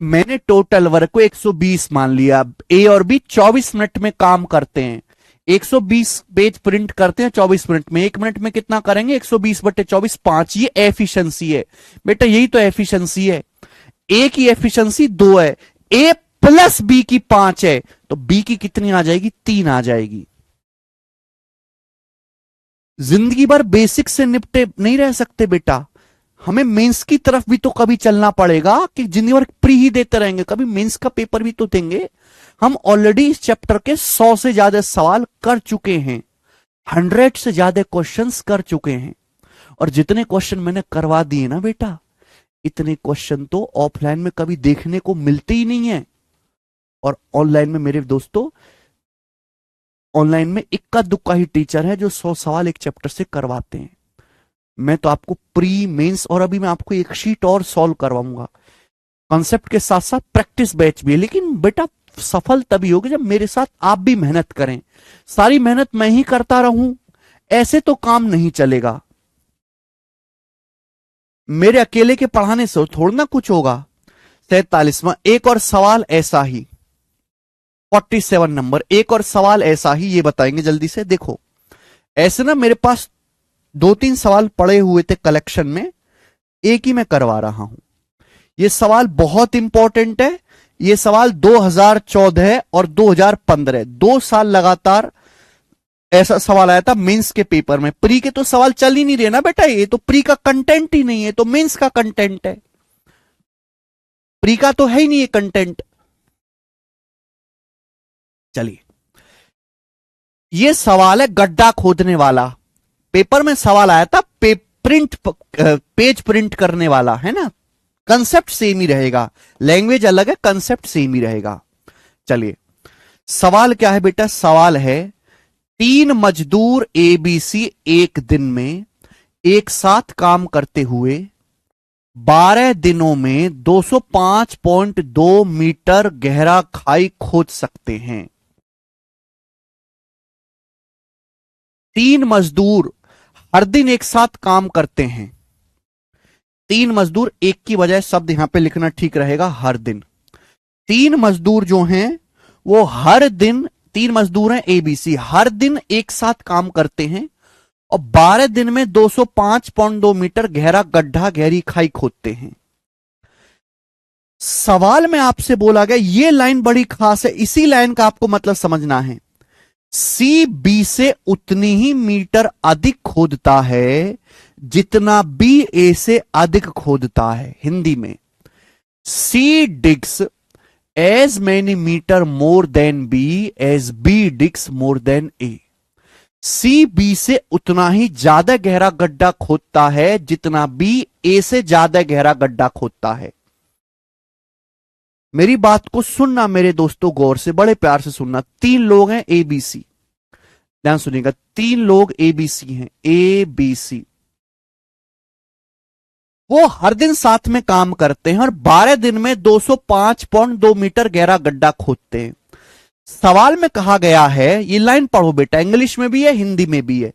मैंने टोटल वर्क को 120 मान लिया। ए और बी 24 मिनट में काम करते हैं। 120 पेज प्रिंट करते हैं 24 मिनट में। 1 मिनट में कितना करेंगे? 120 बटे 24, 5। ये एफिशिएंसी है बेटा, यही तो एफिशिएंसी है। ए की एफिशिएंसी 2 है, ए प्लस बी की 5 है, तो बी की कितनी आ जाएगी? 3 आ जाएगी। जिंदगी भर बेसिक से निपटे नहीं रह सकते बेटा, हमें मेंस की तरफ भी तो कभी चलना पड़ेगा कि जिंदगी भर प्री ही देते रहेंगे, कभी मेंस का पेपर भी तो देंगे। हम ऑलरेडी इस चैप्टर के 100 से ज्यादा सवाल कर चुके हैं, 100 से ज्यादा क्वेश्चंस कर चुके हैं, और जितने क्वेश्चन मैंने करवा दिए ना बेटा, इतने क्वेश्चन तो ऑफलाइन में कभी देखने को मिलते ही नहीं है। और ऑनलाइन में मेरे दोस्तों, ऑनलाइन में इक्का दुक्का ही टीचर है जो 100 सवाल एक चैप्टर से करवाते हैं। मैं तो आपको प्री मेंस, और अभी मैं आपको एक शीट और सॉल्व करवाऊंगा। कॉन्सेप्ट के साथ साथ प्रैक्टिस बैच भी है, लेकिन बेटा सफल तभी होगी जब मेरे साथ आप भी मेहनत करें। सारी मेहनत मैं ही करता रहूं, ऐसे तो काम नहीं चलेगा। मेरे अकेले के पढ़ाने से थोड़ा ना कुछ होगा। 43वां एक और सवाल ऐसा ही, 47 नंबर, एक और सवाल ऐसा ही, ये बताएंगे जल्दी से। देखो ऐसे ना मेरे पास 2-3 सवाल पड़े हुए थे कलेक्शन में, एक ही मैं करवा रहा हूं। ये सवाल बहुत इंपॉर्टेंट है। ये सवाल 2014 और 2015, 2 साल लगातार ऐसा सवाल आया था मेंस के पेपर में। प्री के तो सवाल चल ही नहीं रहे ना बेटा, ये तो प्री का कंटेंट ही नहीं है, तो मेंस का कंटेंट है। प्री का तो है ही नहीं ये कंटेंट। चलिए, ये सवाल है गड्ढा खोदने वाला। पेपर में सवाल आया था पेज प्रिंट करने वाला, है ना। कंसेप्ट सेम ही रहेगा, लैंग्वेज अलग है, कंसेप्ट सेम ही रहेगा। चलिए, सवाल क्या है बेटा? सवाल है 3 मजदूर एबीसी एक दिन में एक साथ काम करते हुए 12 दिनों में 205.2 मीटर गहरा खाई खोद सकते हैं। 3 मजदूर हर दिन एक साथ काम करते हैं। 3 मजदूर, एक की बजाय शब्द यहां पे लिखना ठीक रहेगा, हर दिन। 3 मजदूर जो हैं वो हर दिन, 3 मजदूर हैं एबीसी, हर दिन एक साथ काम करते हैं और 12 दिन में 205.2 मीटर गहरा गड्ढा, गहरी खाई खोदते हैं। सवाल में आपसे बोला गया, ये लाइन बड़ी खास है, इसी लाइन का आपको मतलब समझना है। सी बी से उतनी ही मीटर अधिक खोदता है जितना बी ए से अधिक खोदता है। हिंदी में, C digs as many metre more than B as B digs more than A. C B से उतना ही ज्यादा गहरा गड्ढा खोदता है जितना बी ए से ज्यादा गहरा गड्ढा खोदता है। मेरी बात को सुनना मेरे दोस्तों, गौर से, बड़े प्यार से सुनना। 3 लोग हैं एबीसी, ध्यान सुनिएगा, 3 लोग एबीसी हैं, एबीसी। वो हर दिन साथ में काम करते हैं और 12 दिन में 205.2 मीटर गहरा गड्ढा खोदते हैं। सवाल में कहा गया है, ये लाइन पढ़ो बेटा, इंग्लिश में भी है हिंदी में भी है।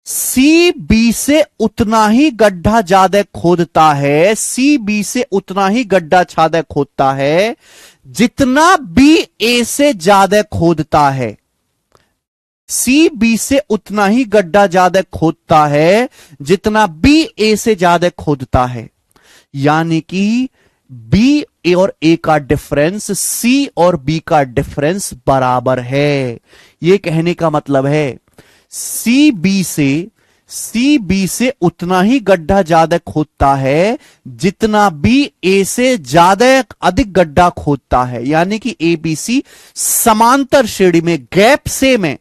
सी बी से उतना ही गड्ढा ज्यादा खोदता है, सी बी से उतना ही गड्ढा ज्यादा खोदता है जितना बी ए से ज्यादा खोदता है। सी बी से उतना ही गड्ढा ज्यादा खोदता है जितना बी ए से ज्यादा खोदता है। यानी कि बी ए और ए का डिफरेंस सी और बी का डिफरेंस बराबर है। यह कहने का मतलब है सी बी से उतना ही गड्ढा ज्यादा खोदता है जितना बी ए से ज्यादा अधिक गड्ढा खोदता है। यानी कि ए बी सी समांतर श्रेणी में, गैप सेम है।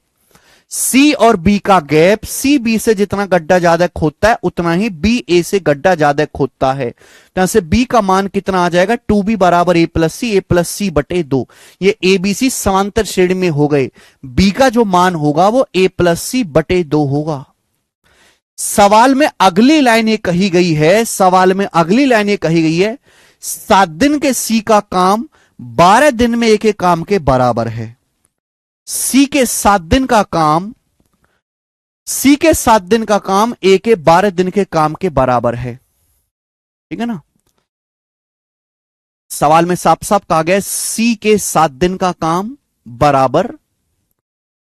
सी और बी का गैप, सी बी से जितना गड्ढा ज्यादा खोदता है उतना ही बी ए से गड्ढा ज्यादा खोदता है। यहां से बी का मान कितना आ जाएगा? 2b बराबर ए प्लस सी बटे 2। ये ए बी सी समांतर श्रेणी में हो गए। बी का जो मान होगा वो ए प्लस सी बटे 2 होगा। सवाल में अगली लाइन ये कही गई है, सवाल में अगली लाइन ये कही गई है, 7 दिन के सी का काम 12 दिन में एक एक काम के बराबर है। सी के 7 दिन का काम, सी के 7 दिन का काम ए के 12 दिन के काम के बराबर है। ठीक है ना, सवाल में साफ साफ कहा गया सी के 7 दिन का काम बराबर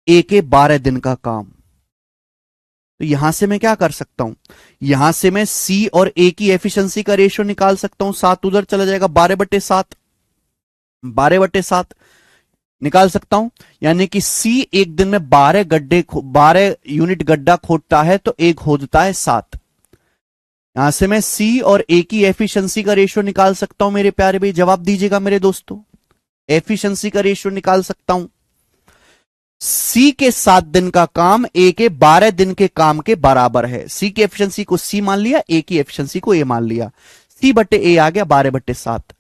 ए के 12 दिन का काम। तो यहां से मैं क्या कर सकता हूं, यहां से मैं सी और ए की एफिशिएंसी का रेशियो निकाल सकता हूं। 7 उधर चला जाएगा, 12/7, 12/7 निकाल सकता हूं। यानी कि सी एक दिन में 12 यूनिट गड्ढा खोदता है तो ए खोदता है 7। यहां से मैं सी और ए की एफिशिएंसी का रेशियो निकाल सकता हूं। मेरे प्यारे भाई जवाब दीजिएगा मेरे दोस्तों, एफिशिएंसी का रेशियो निकाल सकता हूं। सी के 7 दिन का काम ए के 12 दिन के काम के बराबर है। सी की एफिशिएंसी को सी मान लिया, ए की एफिशिएंसी को ए मान लिया, सी बटे ए आ गया 12/7,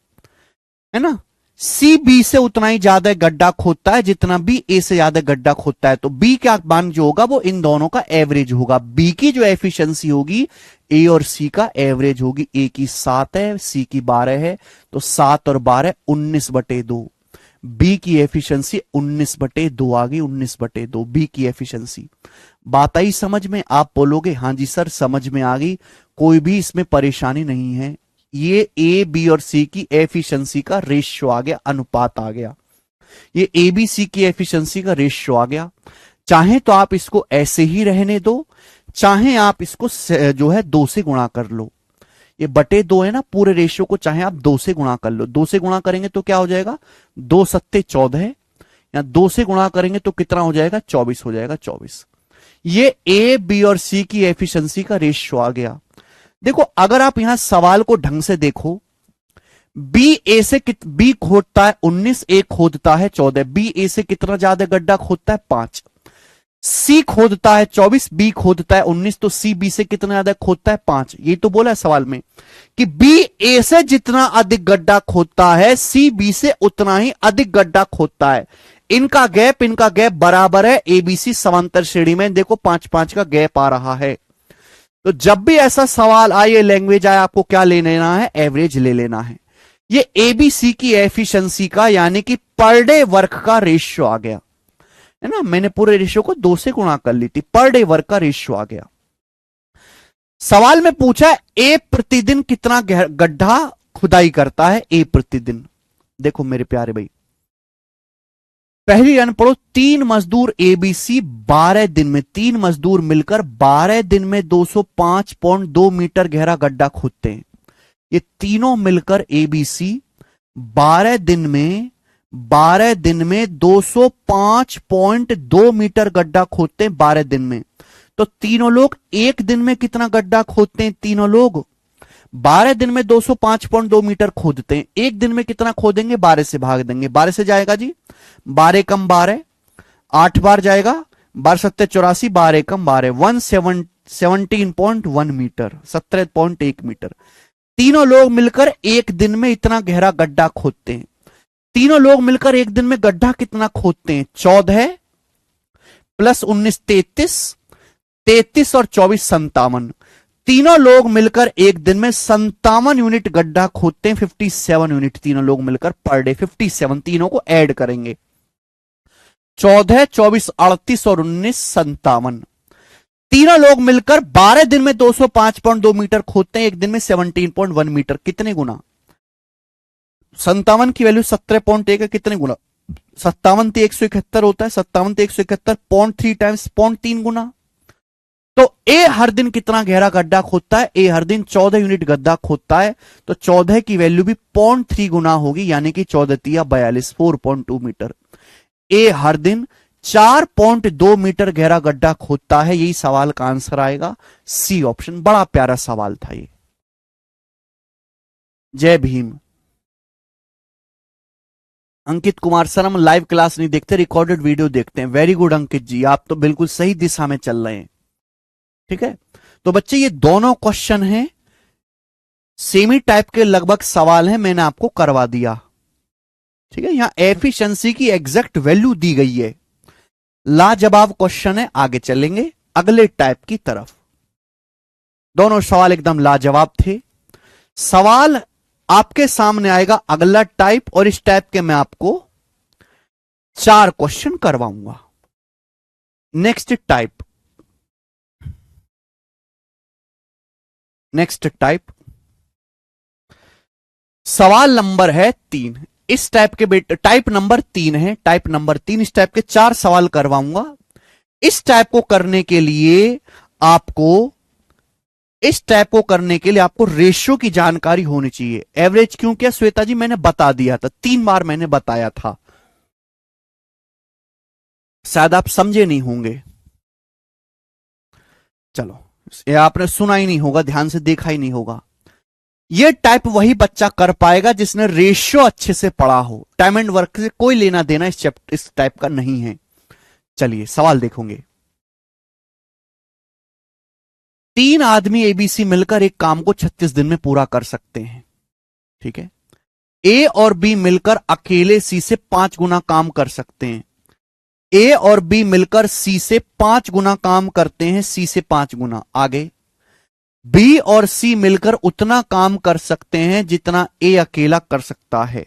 है ना। सी बी से उतना ही ज्यादा गड्ढा खोदता है जितना बी ए से ज्यादा गड्ढा खोदता है, तो बी का मान जो होगा वो इन दोनों का एवरेज होगा। बी की जो एफिशिएंसी होगी ए और सी का एवरेज होगी। ए की 7 है, सी की 12 है, तो 7 और 12 19/2। बी की एफिशिएंसी 19/2 आ गई, 19/2 बी की एफिशिएंसी। बात आई समझ में? आप बोलोगे हां जी सर समझ में आ गई, कोई भी इसमें परेशानी नहीं है। ये ए बी और सी की एफिशिएंसी का रेशियो आ गया, अनुपात आ गया। ये ए बी सी की एफिशिएंसी का रेशियो आ गया। चाहे तो आप इसको ऐसे ही रहने दो, चाहे आप इसको जो है 2 से गुणा कर लो। ये बटे 2 है ना, पूरे रेशियो को चाहे आप 2 से गुणा कर लो। 2 से गुणा करेंगे तो क्या हो जाएगा, 2 सत्ते 14 है, या 2 से गुणा करेंगे तो कितना हो जाएगा, 24 हो जाएगा, 24। ये ए बी और सी की एफिशिएंसी का रेशियो आ गया। देखो अगर आप यहां सवाल को ढंग से देखो, बी ए से बी खोदता है 19, ए खोदता है 14। बी ए से कितना ज्यादा गड्ढा खोदता है, 5। सी खोदता है 24, बी खोदता है 19, तो सी बी से कितना ज्यादा खोदता है, 5। ये तो बोला है सवाल में कि बी ए से जितना अधिक गड्ढा खोदता है सी बी से उतना ही अधिक गड्ढा खोदता है। इनका गैप बराबर है, एबीसी समांतर श्रेणी में देखो 5-5 का गैप आ रहा है। तो जब भी ऐसा सवाल आए, लैंग्वेज आए, आपको क्या ले लेना है, एवरेज ले लेना है। ये एबीसी की एफिशिएंसी का यानी कि पर डे वर्क का रेशियो आ गया, है ना। मैंने पूरे रेशियो को 2 से गुणा कर ली थी, पर डे वर्क का रेशियो आ गया। सवाल में पूछा है ए प्रतिदिन कितना गड्ढा खुदाई करता है, ए प्रतिदिन। देखो मेरे प्यारे भाई, पहली लाइन पढ़ो, 3 मजदूर एबीसी 12 दिन में, 3 मजदूर मिलकर 12 दिन में 205.2 मीटर गहरा गड्ढा खोदते हैं। ये तीनों मिलकर एबीसी 12 दिन में 205.2 मीटर गड्ढा खोदते हैं 12 दिन में। तो तीनों लोग एक दिन में कितना गड्ढा खोदते हैं, तीनों लोग 12 दिन में 205.2 मीटर खोदते हैं। एक दिन में कितना खोदेंगे, 12 से भाग देंगे, 12 से जाएगा जी 12 कम 12, 8 बार जाएगा, 12 सत्ते 84, 12 कम 12, 17.1 मीटर, 17.1 मीटर। तीनों लोग मिलकर एक दिन में इतना गहरा गड्ढा खोदते हैं। तीनों लोग मिलकर एक दिन में गड्ढा कितना खोदते हैं, 14 प्लस 19 33, 33 और 24 57। तीनों लोग मिलकर एक दिन में 57 यूनिट गड्ढा खोदते हैं, 57 यूनिट तीनों लोग मिलकर पर डे, 57। तीनों को ऐड करेंगे, 14 24 38 और 19 57। तीनों लोग मिलकर 12 दिन में 205.2 मीटर खोदते हैं, एक दिन में 17.1 मीटर। कितने गुना, 57 की वैल्यू 17.1 है, कितने गुना, 57 तो 171 होता है, 57 तो 171, 0.3 टाइम्स 0.3 गुना। तो ए हर दिन कितना गहरा गड्ढा खोदता है, ए हर दिन 14 यूनिट गड्ढा खोदता है, तो 14 की वैल्यू भी 0.3 गुना होगी, यानी कि 14 तिया 42, 4.2 मीटर। ए हर दिन 4.2 मीटर गहरा गड्ढा खोदता है। यही सवाल का आंसर आएगा, सी ऑप्शन। बड़ा प्यारा सवाल था ये। जय भीम। अंकित कुमार सर, हम लाइव क्लास नहीं देखते, रिकॉर्डेड वीडियो देखते हैं। वेरी गुड अंकित जी, आप तो बिल्कुल सही दिशा में चल रहे हैं। ठीक है, तो बच्चे ये दोनों क्वेश्चन हैं, सेमी टाइप के लगभग सवाल हैं, मैंने आपको करवा दिया। ठीक है, यहां एफिशिएंसी की एग्जैक्ट वैल्यू दी गई है। लाजवाब क्वेश्चन है। आगे चलेंगे अगले टाइप की तरफ। दोनों सवाल एकदम लाजवाब थे। सवाल आपके सामने आएगा अगला टाइप, और इस टाइप के मैं आपको 4 क्वेश्चन करवाऊंगा। नेक्स्ट टाइप, सवाल नंबर है 3। इस टाइप के बेटे टाइप नंबर 3 है, टाइप नंबर 3। इस टाइप के 4 सवाल करवाऊंगा। इस टाइप को करने के लिए आपको रेशियो की जानकारी होनी चाहिए। एवरेज क्यों किया श्वेता जी? मैंने बता दिया था, 3 बार मैंने बताया था, शायद आप समझे नहीं होंगे। चलो, ये आपने सुना ही नहीं होगा, ध्यान से देखा ही नहीं होगा। ये टाइप वही बच्चा कर पाएगा जिसने रेशियो अच्छे से पढ़ा हो। टाइम एंड वर्क से कोई लेना देना इस टाइप का नहीं है। चलिए सवाल देखोगे। 3 आदमी एबीसी मिलकर एक काम को 36 दिन में पूरा कर सकते हैं। ठीक है। ए और बी मिलकर अकेले सी से 5 गुना काम कर सकते हैं। ए और बी मिलकर सी से 5 गुना काम करते हैं, सी से 5 गुना। आगे, बी और सी मिलकर उतना काम कर सकते हैं जितना ए अकेला कर सकता है।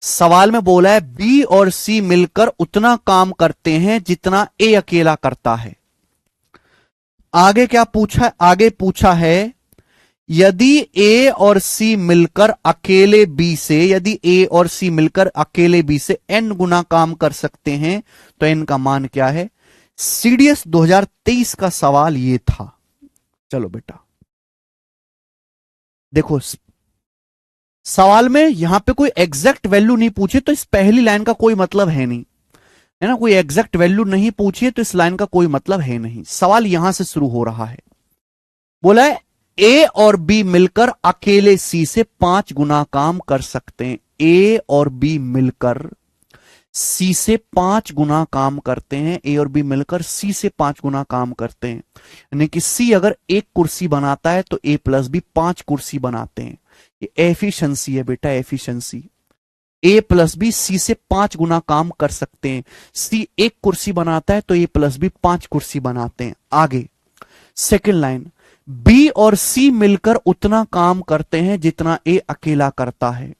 सवाल में बोला है बी और सी मिलकर उतना काम करते हैं जितना ए अकेला करता है। आगे क्या पूछा? आगे पूछा है यदि ए और सी मिलकर अकेले बी से, यदि ए और सी मिलकर अकेले बी से n गुना काम कर सकते हैं तो n का मान क्या है? सीडीएस 2023 का सवाल ये था। चलो बेटा देखो, सवाल में यहां पे कोई एग्जैक्ट वैल्यू नहीं पूछे तो इस पहली लाइन का कोई मतलब है नहीं, है ना। कोई एग्जैक्ट वैल्यू नहीं पूछी तो इस लाइन का कोई मतलब है नहीं। सवाल यहां से शुरू हो रहा है। बोला है ए और बी मिलकर अकेले सी से 5 गुना काम कर सकते हैं। ए और बी मिलकर सी से 5 गुना काम करते हैं। ए और बी मिलकर सी से 5 गुना काम करते हैं, यानी कि सी अगर 1 कुर्सी बनाता है तो ए प्लस बी 5 कुर्सी बनाते हैं। ये एफिशिएंसी है बेटा, एफिशिएंसी। ए प्लस बी सी से 5 गुना काम कर सकते हैं। सी 1 कुर्सी बनाता है तो ए प्लस बी 5 कुर्सी बनाते हैं। आगे सेकेंड लाइन, बी और सी मिलकर उतना काम करते हैं जितना ए अकेला करता है।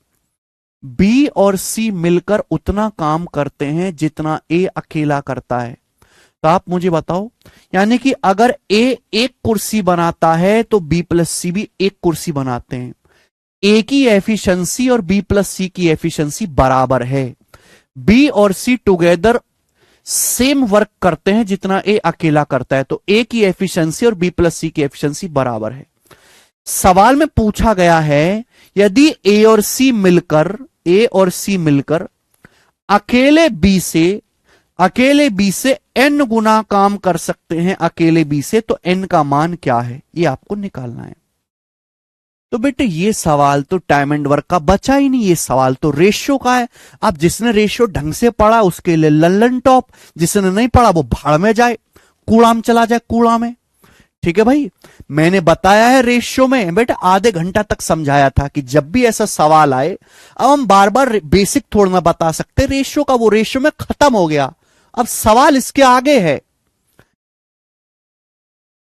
बी और सी मिलकर उतना काम करते हैं जितना ए अकेला करता है। तो आप मुझे बताओ, यानी कि अगर ए 1 कुर्सी बनाता है तो बी प्लस सी भी 1 कुर्सी बनाते हैं। ए की एफिशिएंसी और बी प्लस सी की एफिशिएंसी बराबर है। बी और सी टुगेदर सेम वर्क करते हैं जितना ए अकेला करता है, तो ए की एफिशिएंसी और बी प्लस सी की एफिशिएंसी बराबर है। सवाल में पूछा गया है यदि ए और सी मिलकर अकेले बी से एन गुना काम कर सकते हैं अकेले बी से, तो एन का मान क्या है ये आपको निकालना है। तो बेटे ये सवाल तो टाइम एंड वर्क का बचा ही नहीं, ये सवाल तो रेशियो का है। अब जिसने रेशियो ढंग से पढ़ा उसके लिए लल्लन टॉप, जिसने नहीं पढ़ा वो भाड़ में जाए, कूड़ा में चला जाए, कूड़ा में। ठीक है भाई, मैंने बताया है रेशियो में बेटा, आधे घंटा तक समझाया था कि जब भी ऐसा सवाल आए, अब हम बार बार बेसिक थोड़ा ना बता सकते रेशियो का, वो रेशियो में खत्म हो गया। अब सवाल इसके आगे है,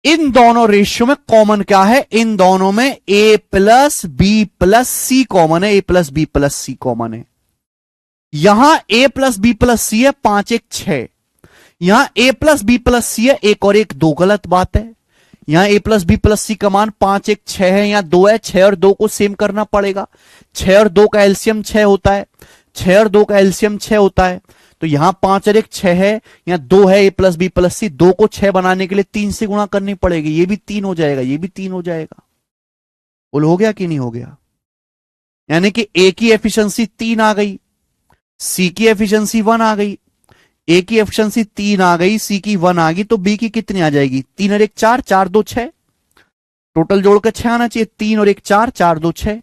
इन दोनों रेशियो में कॉमन क्या है? इन दोनों में ए प्लस बी प्लस सी कॉमन है, ए प्लस बी प्लस सी कॉमन है। यहां ए प्लस बी प्लस सी है, 5 1 6। यहां ए प्लस बी प्लस सी है, 1 और 1 2, गलत बात है। यहां ए प्लस बी प्लस सी का मान 5 1 6 है, यहां 2 है, 6 और 2 को सेम करना पड़ेगा। 6 और 2 का एलसीएम 6 होता है, 6 और 2 का एलसीएम 6 होता है। तो यहां 5 और 1 6 है, यहां 2 है, ए प्लस बी प्लस सी। 2 को 6 बनाने के लिए 3 से गुणा करनी पड़ेगी, ये भी 3 हो जाएगा, ये भी 3 हो जाएगा। बोल हो गया कि नहीं हो गया? यानी कि ए की एफिशिएंसी 3 आ गई, सी की एफिशिएंसी 1 आ गई। ए की एफिशिएंसी 3 आ गई, सी की 1 आ गई, तो बी की कितनी आ जाएगी? 3 और 1 4, 4 2 6, टोटल जोड़ के 6 आना चाहिए। 3 और 1 4, 4 2 6।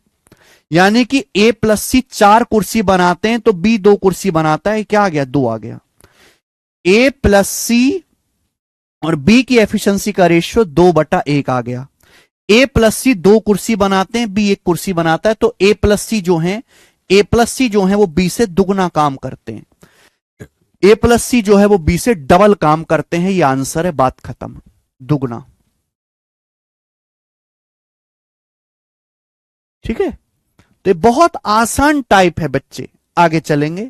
यानी कि ए प्लस सी 4 कुर्सी बनाते हैं तो बी 2 कुर्सी बनाता है। क्या आ गया? 2 आ गया। ए प्लस सी और बी की एफिशिएंसी का रेशियो 2/1 आ गया। ए प्लस सी 2 कुर्सी बनाते हैं, बी 1 कुर्सी बनाता है, तो ए प्लस सी जो है वो बी से दुगना काम करते हैं। ए प्लस सी जो है वो बी से डबल काम करते हैं। ये आंसर है, बात खत्म, दुगना। ठीक है, तो ये बहुत आसान टाइप है बच्चे। आगे चलेंगे,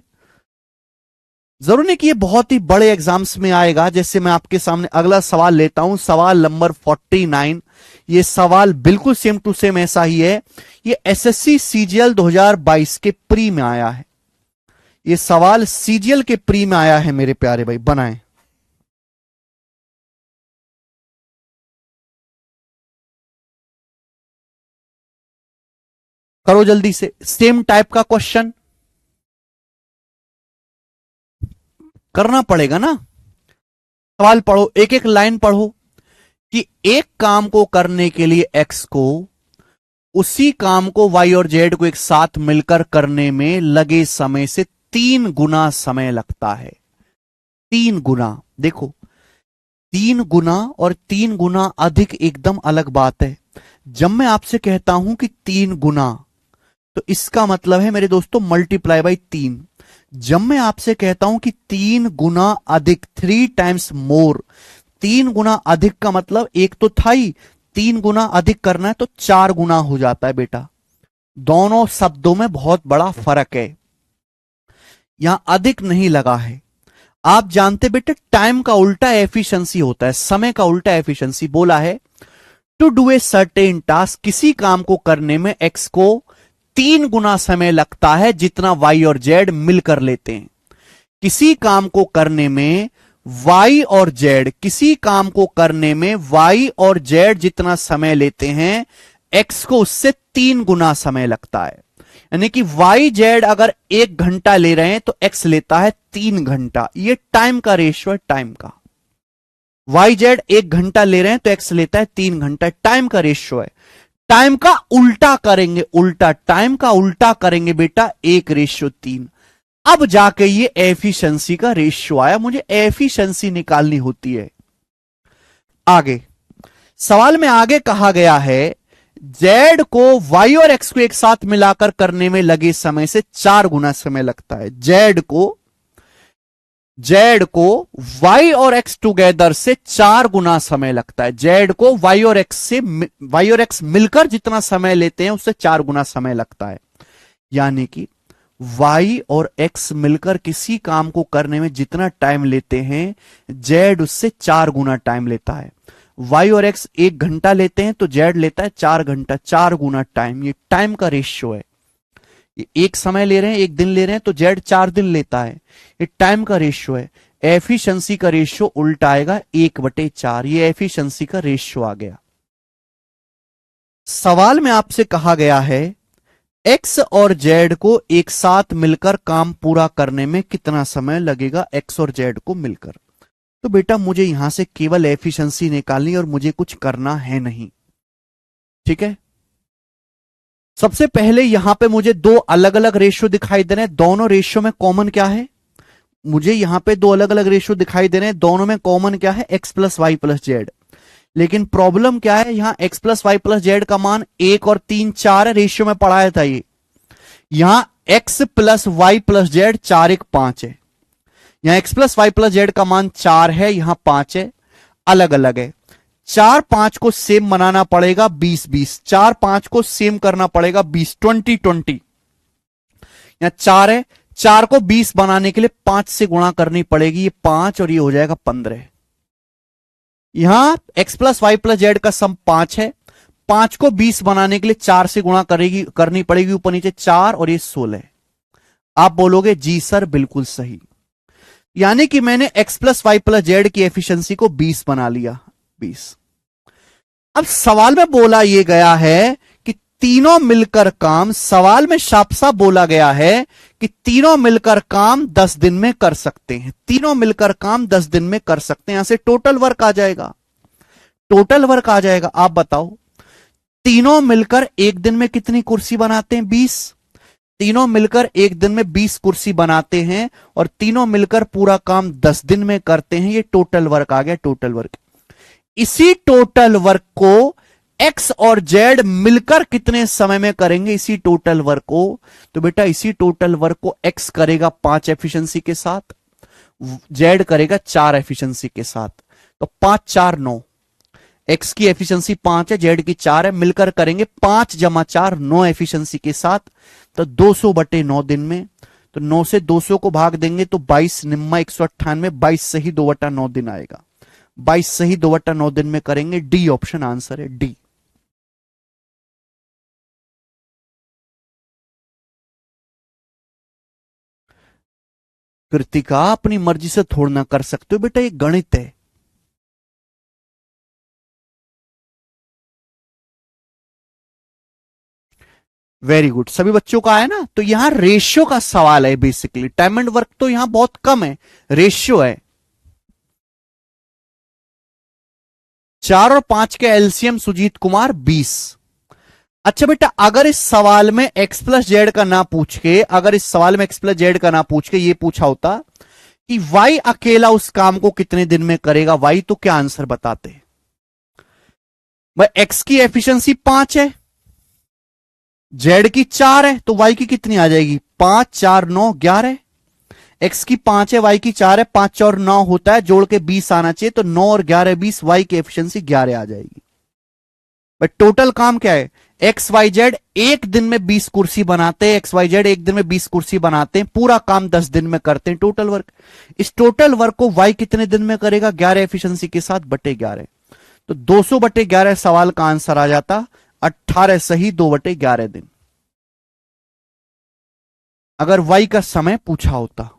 जरूर नहीं कि ये बहुत ही बड़े एग्जाम्स में आएगा। जैसे मैं आपके सामने अगला सवाल लेता हूं, सवाल नंबर 49। ये सवाल बिल्कुल सेम टू सेम ऐसा ही है। ये एसएससी सीजीएल 2022 के प्री में आया है। ये सवाल सीजीएल के प्री में आया है मेरे प्यारे भाई, बनाएं। करो जल्दी से, सेम टाइप का क्वेश्चन करना पड़ेगा ना। सवाल पढ़ो, एक एक लाइन पढ़ो कि एक काम को करने के लिए एक्स को उसी काम को वाई और जेड को एक साथ मिलकर करने में लगे समय से 3 गुना समय लगता है। 3 गुना, देखो 3 गुना और 3 गुना अधिक एकदम अलग बात है। जब मैं आपसे कहता हूं कि 3 गुना, तो इसका मतलब है मेरे दोस्तों मल्टीप्लाई बाई 3। जब मैं आपसे कहता हूं कि 3 गुना अधिक, 3 टाइम्स मोर, 3 गुना अधिक का मतलब एक तो था ही, 3 गुना अधिक करना है तो 4 गुना हो जाता है बेटा। दोनों शब्दों में बहुत बड़ा फर्क है, यहां अधिक नहीं लगा है। आप जानते बेटे टाइम का उल्टा एफिशिएंसी होता है, समय का उल्टा एफिशिएंसी। बोला है to do a certain task, किसी काम को करने में एक्स को 3 गुना समय लगता है जितना वाई और जेड मिलकर लेते हैं। किसी काम को करने में वाई और जेड, किसी काम को करने में वाई और जेड जितना समय लेते हैं, एक्स को उससे 3 गुना समय लगता है। यानी कि वाई जेड अगर 1 घंटा ले रहे हैं तो एक्स लेता है 3 घंटा। ये टाइम का रेशियो है, टाइम का। वाई जेड 1 घंटा ले रहे हैं तो एक्स लेता है 3 घंटा, टाइम का रेशियो है। टाइम का उल्टा करेंगे, उल्टा टाइम का उल्टा करेंगे बेटा, 1:3। अब जाके ये एफिशिएंसी का रेशियो आया। मुझे एफिशिएंसी निकालनी होती है। आगे सवाल में आगे कहा गया है जेड को वाई और एक्स को एक साथ मिलाकर करने में लगे समय से 4 गुना समय लगता है। जेड को वाई और एक्स टुगेदर से 4 गुना समय लगता है। जेड को वाई और एक्स मिलकर जितना समय लेते हैं उससे 4 गुना समय लगता है। यानी कि वाई और एक्स मिलकर किसी काम को करने में जितना टाइम लेते हैं, जेड उससे 4 गुना टाइम लेता है। वाई और एक्स 1 घंटा लेते हैं तो जेड लेता है 4 घंटा, 4 गुना टाइम। ये टाइम का रेशियो है। ये एक समय ले रहे हैं, 1 दिन ले रहे हैं तो जेड 4 दिन लेता है। ये टाइम का रेशियो है। एफिशिएंसी का रेशियो उल्टा आएगा, 1/4। ये एफिशिएंसी का रेशियो आ गया। सवाल में आपसे कहा गया है एक्स और जेड को एक साथ मिलकर काम पूरा करने में कितना समय लगेगा, एक्स और जेड को मिलकर। तो बेटा मुझे यहां से केवल एफिशिएंसी निकालनी और मुझे कुछ करना है नहीं। ठीक है, सबसे पहले यहां पे मुझे 2 अलग अलग रेशियो दिखाई दे रहे हैं। दोनों रेशियो में कॉमन क्या है, मुझे यहां पे 2 अलग अलग रेशियो दिखाई दे रहे हैं। दोनों में कॉमन क्या है, X plus Y plus Z. लेकिन प्रॉब्लम क्या है, यहां X plus Y plus Z का मान 1 और 3 4 है, रेशियो में पढ़ाया था ये। यहां X plus Y plus Z 4 1 5 है। यहां X plus Y plus Z का मान 4 है, यहां 5 है, अलग अलग है। 4 5 को सेम बनाना पड़ेगा, 20 20। 4 5 को सेम करना पड़ेगा, 20 20 20। यहां 4 है, 4 को 20 बनाने के लिए 5 से गुणा करनी पड़ेगी, ये 5 और ये हो जाएगा 15। यहां X plus Y plus Z का सम 5 है, 5 को 20 बनाने के लिए 4 से गुणा करनी पड़ेगी, ऊपर नीचे 4 और ये 16। आप बोलोगे जी सर बिल्कुल सही। यानी कि मैंने X plus Y plus Z की एफिशिएंसी को 20 बना लिया, 20। अब सवाल में बोला यह गया है कि तीनों मिलकर काम, सवाल में साफ साफ बोला गया है कि तीनों मिलकर काम 10 दिन में कर सकते हैं। तीनों मिलकर काम 10 दिन में कर सकते हैं। यहां से टोटल वर्क आ जाएगा, टोटल वर्क आ जाएगा। आप बताओ तीनों मिलकर एक दिन में कितनी कुर्सी बनाते हैं, 20। तीनों मिलकर एक दिन में 20 कुर्सी बनाते हैं और तीनों मिलकर पूरा काम 10 दिन में करते हैं। ये टोटल वर्क आ गया, टोटल वर्क। इसी टोटल वर्क को एक्स और जेड मिलकर कितने समय में करेंगे, इसी टोटल वर्क को। तो बेटा इसी टोटल वर्क को एक्स करेगा 5 एफिशिएंसी के साथ, जेड करेगा 4 एफिशिएंसी के साथ। तो 5 4 9, एक्स की एफिशिएंसी 5 है, जेड की 4 है, मिलकर करेंगे 5 जमा 4 9 एफिशिएंसी के साथ, तो 200/9 दिन में। तो 9 से 200 को भाग देंगे तो 22 निम्मा 198, 22 सही 2/9 दिन आएगा। 22 सही 2/9 दिन में करेंगे, डी ऑप्शन आंसर है, डी। कृतिका अपनी मर्जी से थोड़ा ना कर सकते हो बेटा, ये गणित है। वेरी गुड, सभी बच्चों का है ना। तो यहां रेशियो का सवाल है बेसिकली, टाइम एंड वर्क तो यहां बहुत कम है, रेशियो है। 4 और 5 के एलसीएम सुजीत कुमार 20। अच्छा बेटा, अगर इस सवाल में x प्लस जेड का ना पूछ के, अगर इस सवाल में x प्लस जेड का ना पूछ के ये पूछा होता कि y अकेला उस काम को कितने दिन में करेगा y, तो क्या आंसर बताते? भाई x की एफिशिएंसी 5 है, जेड की 4 है, तो y की कितनी आ जाएगी? 5 4 9 11। x की 5 है, y की 4 है, 5 और 9 होता है, जोड़ के 20 आना चाहिए, तो 9 और 11 20, y की एफिशिएंसी 11 आ जाएगी। बट टोटल काम क्या है? एक्स वाई जेड एक दिन में 20 कुर्सी बनाते हैं, एक्स वाई जेड एक दिन में 20 कुर्सी बनाते हैं, पूरा काम 10 दिन में करते हैं, टोटल वर्क। इस टोटल वर्क को वाई कितने दिन में करेगा? 11 एफिशिएंसी के साथ बटे 11, तो 200/11 सवाल का आंसर आ जाता 18 सही 2/11 दिन, अगर वाई का समय पूछा होता।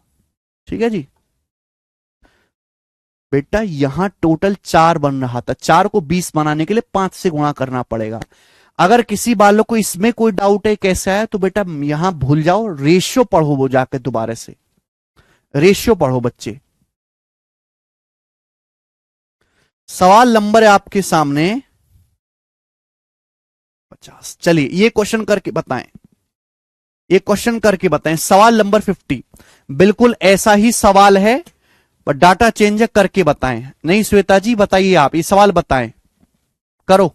ठीक है जी। बेटा यहां टोटल 4 बन रहा था, 4 को 20 बनाने के लिए 5 से गुणा करना पड़ेगा। अगर किसी बालों को इसमें कोई डाउट है कैसा है, तो बेटा यहां भूल जाओ, रेशियो पढ़ो वो जाके दोबारा से, रेशियो पढ़ो बच्चे। सवाल नंबर है आपके सामने 50। चलिए ये क्वेश्चन करके बताएं, ये क्वेश्चन करके बताएं। सवाल नंबर 50 बिल्कुल ऐसा ही सवाल है, पर डाटा चेंज करके बताएं। नहीं श्वेता जी बताइए, आप ये सवाल बताएं, करो।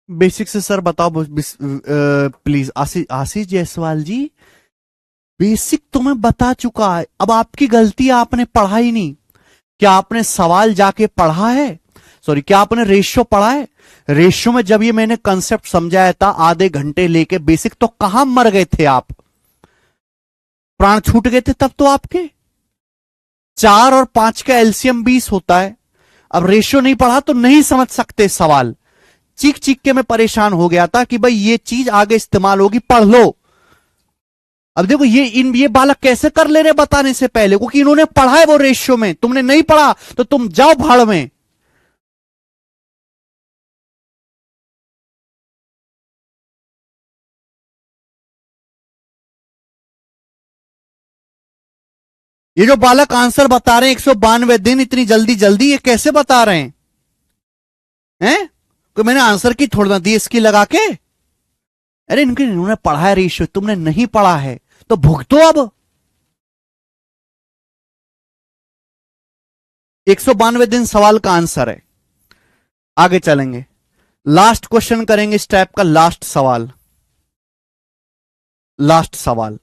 बेसिक से सर बताओ प्लीज। आशीष आशीष जायसवाल जी, बेसिक तो मैं बता चुका है, अब आपकी गलती है, आपने पढ़ा ही नहीं। क्या आपने सवाल जाके पढ़ा है? सॉरी, क्या आपने रेशियो पढ़ा है? रेशियो में जब ये मैंने कंसेप्ट समझाया था आधे घंटे लेके बेसिक, तो कहां मर गए थे आप? प्राण छूट गए थे तब तो आपके। 4 और 5 का एलसीएम 20 होता है। अब रेशियो नहीं पढ़ा तो नहीं समझ सकते सवाल। चीख चीख के मैं परेशान हो गया था कि भाई ये चीज आगे इस्तेमाल होगी, पढ़ लो। अब देखो ये बालक कैसे कर ले रहे बताने से पहले, क्योंकि इन्होंने पढ़ा है वो रेशियो में, तुमने नहीं पढ़ा तो तुम जाओ भाड़ में। ये जो बालक आंसर बता रहे हैं 192 दिन, इतनी जल्दी जल्दी ये कैसे बता रहे हैं? कोई मैंने आंसर की थोड़ा दी इसकी लगा के? अरे इन्होंने पढ़ा है रेशियो, तुमने नहीं पढ़ा है, तो भुगतो अब। 192 दिन सवाल का आंसर है। आगे चलेंगे, लास्ट क्वेश्चन करेंगे इस टाइप का, लास्ट सवाल, लास्ट सवाल।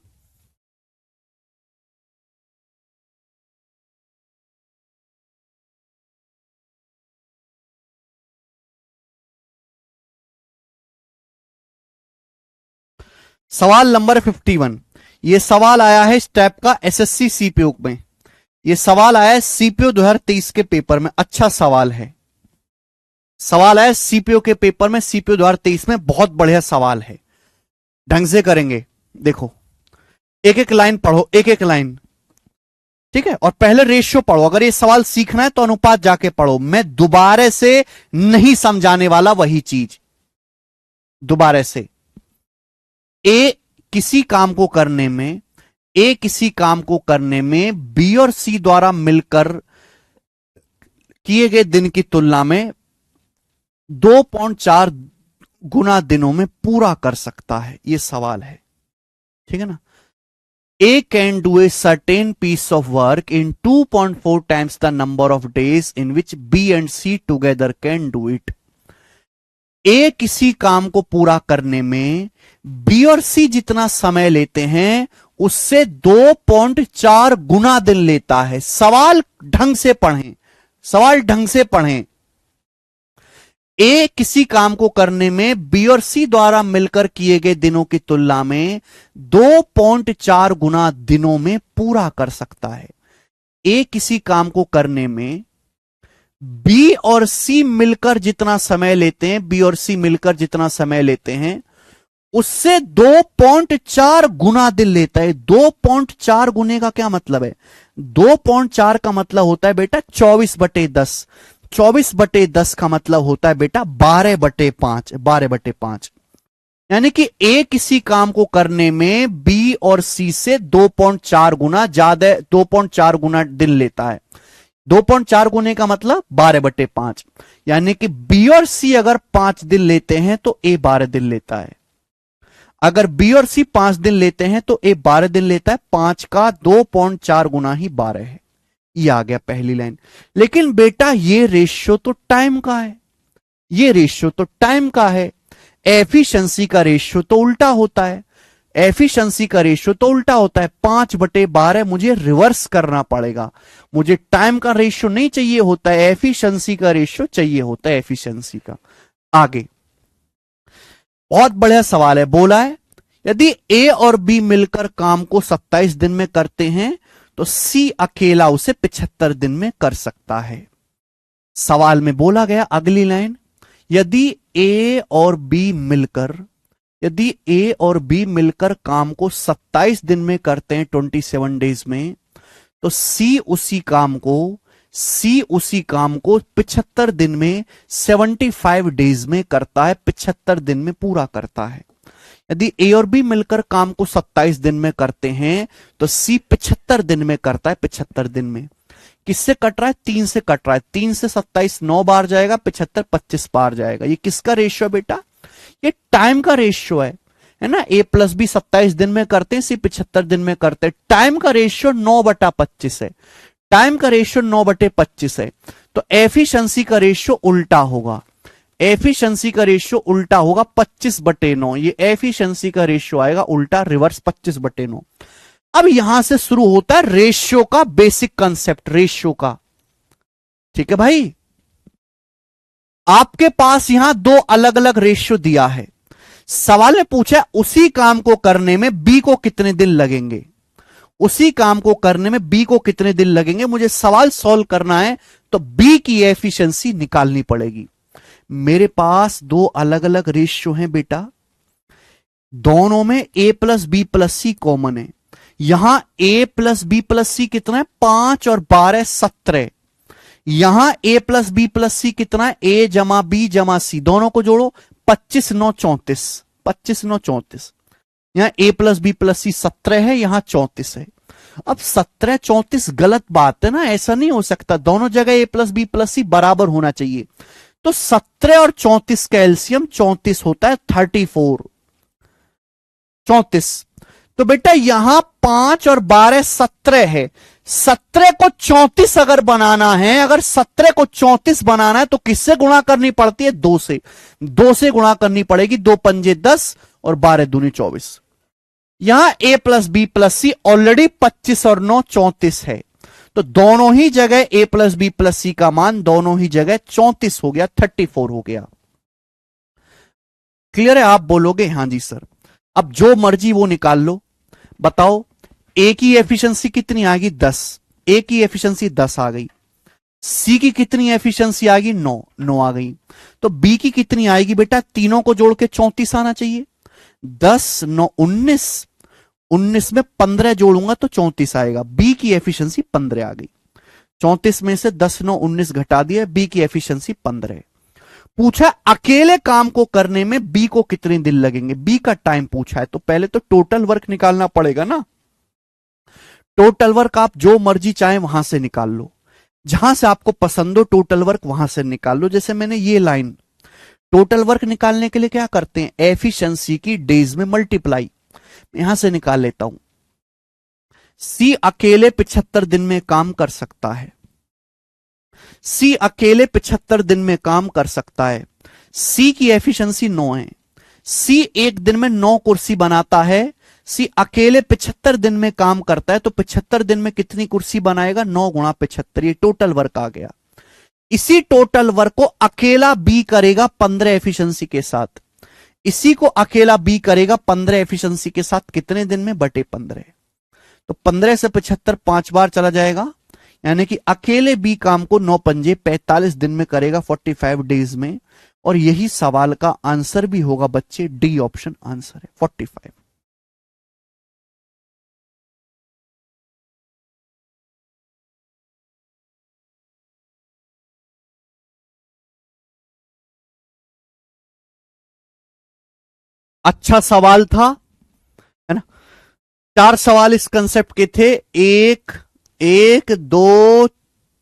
सवाल नंबर 51, ये सवाल आया है इस टाइप का एसएससी सीपीओ में। ये सवाल आया है सीपीओ 2023 के पेपर में, अच्छा सवाल है, सवाल आया सीपीओ के पेपर में, सीपीओ 2023 में, बहुत बढ़िया सवाल है, ढंग से करेंगे। देखो एक एक लाइन पढ़ो, एक एक लाइन, ठीक है, और पहले रेशियो पढ़ो। अगर ये सवाल सीखना है तो अनुपात जाके पढ़ो, मैं दोबारा से नहीं समझाने वाला वही चीज दोबारा से। ए किसी काम को करने में, ए किसी काम को करने में बी और सी द्वारा मिलकर किए गए दिन की तुलना में 2.4 गुना दिनों में पूरा कर सकता है, यह सवाल है, ठीक है ना। A can do a certain piece of work in 2.4 times the number of days in which B and C together can do it. A किसी काम को पूरा करने में B और C जितना समय लेते हैं उससे 2.4 गुना दिन लेता है। सवाल ढंग से पढ़ें, सवाल ढंग से पढ़ें। ए किसी काम को करने में बी और सी द्वारा मिलकर किए गए दिनों की तुलना में 2.4 गुना दिनों में पूरा कर सकता है। ए किसी काम को करने में बी और सी मिलकर जितना समय लेते हैं, बी और सी मिलकर जितना समय लेते हैं उससे 2.4 गुना दिन लेता है। 2.4 गुने का क्या मतलब है? 2.4 का मतलब होता है बेटा 24/10। 24/10 का मतलब होता है बेटा 12/5। 12/5 यानी कि ए किसी काम को करने में बी और सी से 2.4 गुना ज्यादा, 2.4 गुना दिन लेता है। 2.4 गुने का मतलब 12/5 यानी कि बी और सी अगर 5 दिन लेते हैं तो ए 12 दिन लेता है। अगर बी और सी 5 दिन लेते हैं तो ए 12 दिन लेता है। 5 का 2.4 गुना ही 12 है। ये आ गया पहली लाइन। लेकिन बेटा ये रेशियो तो टाइम का है, ये रेशियो तो टाइम का है। एफिशिएंसी का रेशियो तो उल्टा होता है, एफिशिएंसी का रेशियो तो उल्टा होता है। 5/12 मुझे रिवर्स करना पड़ेगा। मुझे टाइम का रेशियो नहीं चाहिए होता है, एफिशिएंसी का रेशियो चाहिए होता है, एफिशिएंसी का। आगे बहुत बढ़िया सवाल है, बोला है यदि ए और बी मिलकर काम को 27 दिन में करते हैं तो सी अकेला उसे 75 दिन में कर सकता है। सवाल में बोला गया अगली लाइन, यदि ए और बी मिलकर, यदि ए और बी मिलकर काम को 27 दिन में करते हैं 27 डेज में, तो सी उसी काम को 75 दिन में 75 डेज में करता है, 75 दिन में पूरा करता है। यदि ए और बी मिलकर काम को 27 दिन में करते हैं तो सी 75 दिन में करता है, 75 दिन में। किससे कट रहा है? 3 से कट रहा है। 3 से 27 9 बार जाएगा, 75 25 बार जाएगा। ये किसका रेशियो है बेटा? ये टाइम का रेशियो है ना। ए प्लस बी 27 दिन में करते हैं, सी 75 दिन में करते हैं। टाइम का रेशियो 9/25 है। टाइम का रेशियो 9/25 है। तो एफिशिएंसी का रेशियो उल्टा होगा। एफिशिएंसी का रेशियो उल्टा होगा 25/9। ये एफिशिएंसी का रेशियो आएगा उल्टा, रिवर्स 25/9। अब यहां से शुरू होता है रेशियो का बेसिक कंसेप्ट, रेशियो का। ठीक है भाई, आपके पास यहां 2 अलग अलग रेशियो दिया है। सवाल में पूछा उसी काम को करने में बी को कितने दिन लगेंगे, उसी काम को करने में बी को कितने दिन लगेंगे। मुझे सवाल सॉल्व करना है तो बी की एफिशिएंसी निकालनी पड़ेगी। मेरे पास 2 अलग अलग रेशियो हैं बेटा, दोनों में ए प्लस बी प्लस सी कॉमन है। यहां ए प्लस बी प्लस सी कितना है? 5 और 12 17। यहां ए प्लस बी प्लस सी कितना है? ए जमा बी जमा सी, दोनों को जोड़ो 25 9 34। 25 9 34। यहां ए प्लस बी प्लस सी 17 है, यहां 34 है। अब 17 34 गलत बात है ना, ऐसा नहीं हो सकता। दोनों जगह ए प्लस बी प्लस सी बराबर होना चाहिए। तो 17 और 34 का एलसीएम 34 होता है, 34 34। तो बेटा यहां 5 और 12 17 है। 17 को 34 अगर बनाना है, अगर 17 को 34 बनाना है तो किससे गुणा करनी पड़ती है? 2 से। 2 से गुणा करनी पड़ेगी। 2 पंजे 10 और 12 दूनी 24। यहां ए प्लस बी प्लस सी ऑलरेडी 25 और 9 34 है। तो दोनों ही जगह ए प्लस बी प्लस सी का मान दोनों ही जगह 34 हो गया, 34 हो गया। क्लियर है? आप बोलोगे हां जी सर। अब जो मर्जी वो निकाल लो। बताओ ए की एफिशिएंसी कितनी आएगी? 10। ए की एफिशिएंसी 10 आ गई, सी की कितनी एफिशिएंसी आएगी 9 आ गई, तो बी की कितनी आएगी बेटा, तीनों को जोड़ के 34 आना चाहिए। 10 9 19, 19 में 15 जोड़ूंगा तो 34 आएगा, बी की एफिशिएंसी 15 आ गई। 34 में से 10 9 19 घटा दिया, बी की एफिशिएंसी 15। पूछा अकेले काम को करने में बी को कितने दिन लगेंगे, बी का टाइम पूछा है, तो पहले तो टोटल वर्क निकालना पड़ेगा ना। टोटल वर्क आप जो मर्जी चाहे वहां से निकाल लो, जहां से आपको पसंद हो टोटल वर्क वहां से निकाल लो। जैसे मैंने ये लाइन, टोटल वर्क निकालने के लिए क्या करते हैं, एफिशिएंसी की डेज में मल्टीप्लाई, यहां से निकाल लेता हूं। सी अकेले 75 दिन में काम कर सकता है, सी अकेले 75 दिन में काम कर सकता है, सी की एफिशिएंसी 9 है, सी एक दिन में 9 कुर्सी बनाता है, सी अकेले 75 दिन में काम करता है, तो 75 दिन में कितनी कुर्सी बनाएगा, 9 गुणा 75, ये टोटल वर्क आ गया। इसी टोटल वर्क को अकेला बी करेगा 15 एफिशिएंसी के साथ, इसी को अकेला बी करेगा 15 एफिशिएंसी के साथ कितने दिन में, बटे 15, तो 15 से 75 5 बार चला जाएगा, यानी कि अकेले बी काम को 9 पंजे 45 दिन में करेगा, 45 डेज में। और यही सवाल का आंसर भी होगा बच्चे, डी ऑप्शन आंसर है 45। अच्छा सवाल था, है ना। 4 सवाल इस कंसेप्ट के थे, एक एक दो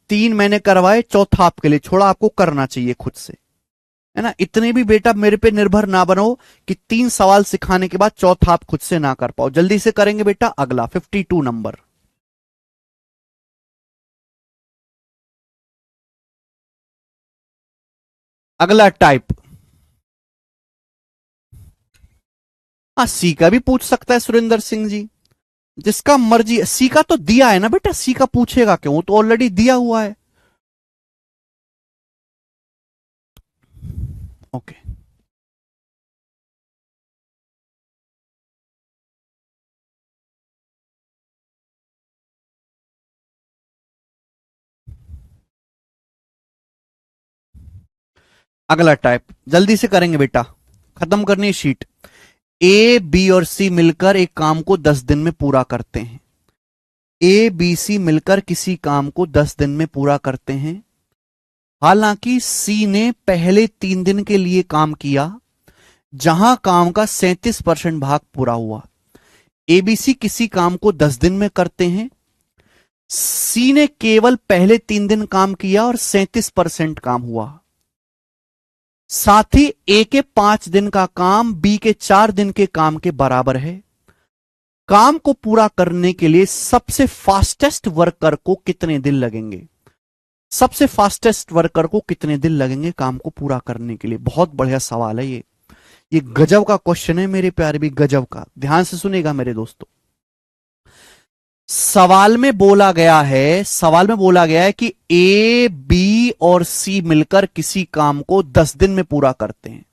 3 मैंने करवाए, चौथा आपके लिए छोड़ा, आपको करना चाहिए खुद से, है ना। इतने भी बेटा मेरे पे निर्भर ना बनो कि 3 सवाल सिखाने के बाद चौथा आप खुद से ना कर पाओ। जल्दी से करेंगे बेटा। अगला 52 नंबर, अगला टाइप, हाँ सी का भी पूछ सकता है सुरेंद्र सिंह जी, जिसका मर्जी। सी का तो दिया है ना बेटा, सी का पूछेगा क्यों, तो ऑलरेडी दिया हुआ है। ओके, अगला टाइप जल्दी से करेंगे बेटा, खत्म करनी है शीट। ए बी और सी मिलकर एक काम को 10 दिन में पूरा करते हैं। ए बी सी मिलकर किसी काम को 10 दिन में पूरा करते हैं। हालांकि सी ने पहले 3 दिन के लिए काम किया, जहां काम का 37% भाग पूरा हुआ। एबीसी किसी काम को 10 दिन में करते हैं, सी ने केवल पहले 3 दिन काम किया और 37% काम हुआ। साथ ही ए के 5 दिन का काम बी के 4 दिन के काम के बराबर है। काम को पूरा करने के लिए सबसे फास्टेस्ट वर्कर को कितने दिन लगेंगे, सबसे फास्टेस्ट वर्कर को कितने दिन लगेंगे काम को पूरा करने के लिए। बहुत बढ़िया सवाल है ये गजब का क्वेश्चन है मेरे प्यारे, भी गजब का। ध्यान से सुनेगा मेरे दोस्तों। सवाल में बोला गया है, सवाल में बोला गया है कि ए बी और सी मिलकर किसी काम को 10 दिन में पूरा करते हैं।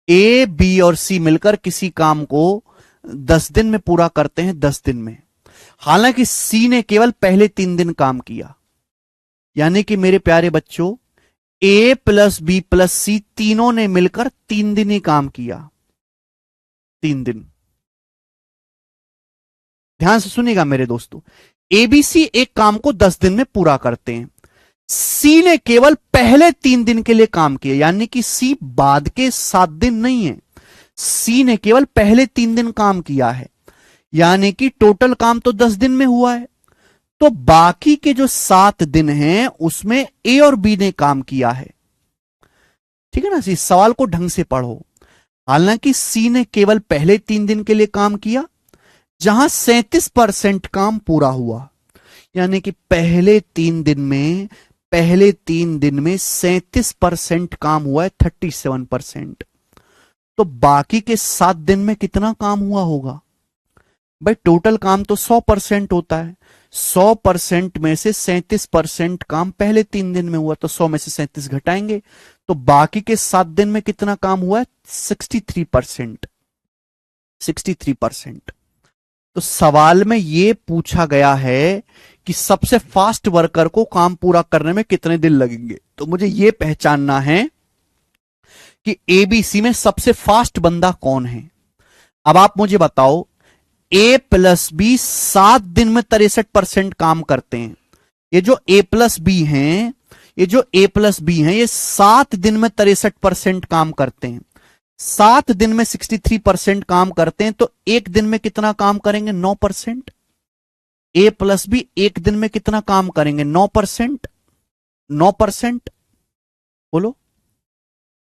ए बी और सी मिलकर किसी काम को 10 दिन में पूरा करते हैं, 10 दिन में। हालांकि सी ने केवल पहले 3 दिन काम किया, यानी कि मेरे प्यारे बच्चों ए प्लस बी प्लस सी तीनों ने मिलकर 3 दिन ही काम किया, 3 दिन। ध्यान से सुनिएगा मेरे दोस्तों, एबीसी एक काम को 10 दिन में पूरा करते हैं, सी ने केवल पहले 3 दिन के लिए काम किया, यानी कि सी बाद के 7 दिन नहीं है, सी ने केवल पहले 3 दिन काम किया है, यानी कि टोटल काम तो 10 दिन में हुआ है। तो बाकी के जो 7 दिन हैं उसमें ए और बी ने काम किया है। ठीक है ना, इस सवाल को ढंग से पढ़ो। हालांकि सी ने केवल पहले 3 दिन के लिए काम किया, जहां 37% काम पूरा हुआ, यानी कि पहले 3 दिन में 37% काम हुआ है, 37%। तो बाकी के 7 दिन में कितना काम हुआ होगा भाई, टोटल काम तो 100% होता है, 100% में से 37% काम पहले 3 दिन में हुआ, तो 100 में से 37 घटाएंगे, तो बाकी के 7 दिन में कितना काम हुआ है, 63%। 63%। तो सवाल में यह पूछा गया है कि सबसे फास्ट वर्कर को काम पूरा करने में कितने दिन लगेंगे। तो मुझे यह पहचानना है कि एबीसी में सबसे फास्ट बंदा कौन है। अब आप मुझे बताओ, ए प्लस बी 7 दिन में 63% काम करते हैं। ये जो ए प्लस बी हैं, ये 7 दिन में 63% काम करते हैं। 7 दिन में 63% काम करते हैं, तो एक दिन में कितना काम करेंगे? 9%। ए प्लस बी एक दिन में कितना काम करेंगे? 9%। 9%। बोलो,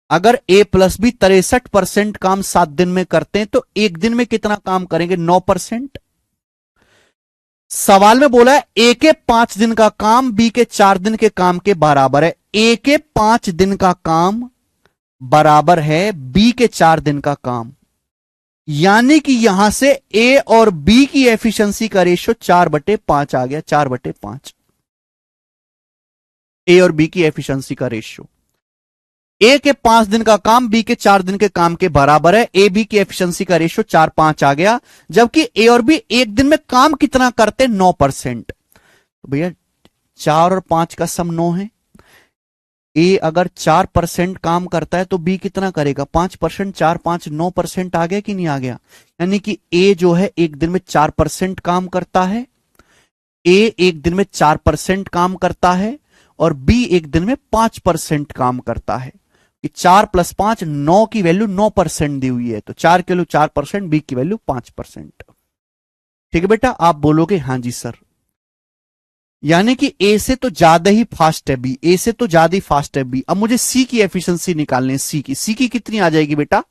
अगर ए प्लस बी 63% काम 7 दिन में करते हैं, तो एक दिन में कितना काम करेंगे? 9%। सवाल में बोला है ए के 5 दिन का काम बी के 4 दिन के काम के बराबर है। ए के 5 दिन का काम बराबर है बी के 4 दिन का काम, यानी कि यहां से ए और बी की एफिशिएंसी का रेशियो 4/5 आ गया। 4/5 ए और बी की एफिशिएंसी का रेशियो। ए के 5 दिन का काम बी के 4 दिन के काम के बराबर है। ए बी की एफिशिएंसी का रेशियो 4/5 आ गया, जबकि ए और बी एक दिन में काम कितना करते? 9%। तो भैया 4 और 5 का सम 9 है। ए अगर 4% काम करता है तो बी कितना करेगा? 5%। 4 5 9% आ गया कि नहीं आ गया? यानी कि ए जो है एक दिन में 4% काम करता है, ए एक दिन में 4% काम करता है, और बी एक दिन में 5% काम करता है। कि 4 + 5 9 की वैल्यू 9% दी हुई है, तो 4 की वैल्यू 4%, बी की वैल्यू 5%। ठीक है बेटा, आप बोलोगे हां जी सर। यानी कि ए से तो ज्यादा ही फास्ट है बी, ए से तो ज्यादा ही फास्ट है बी। अब मुझे सी की एफिशिएंसी निकालनी है। सी की कितनी आ जाएगी बेटा?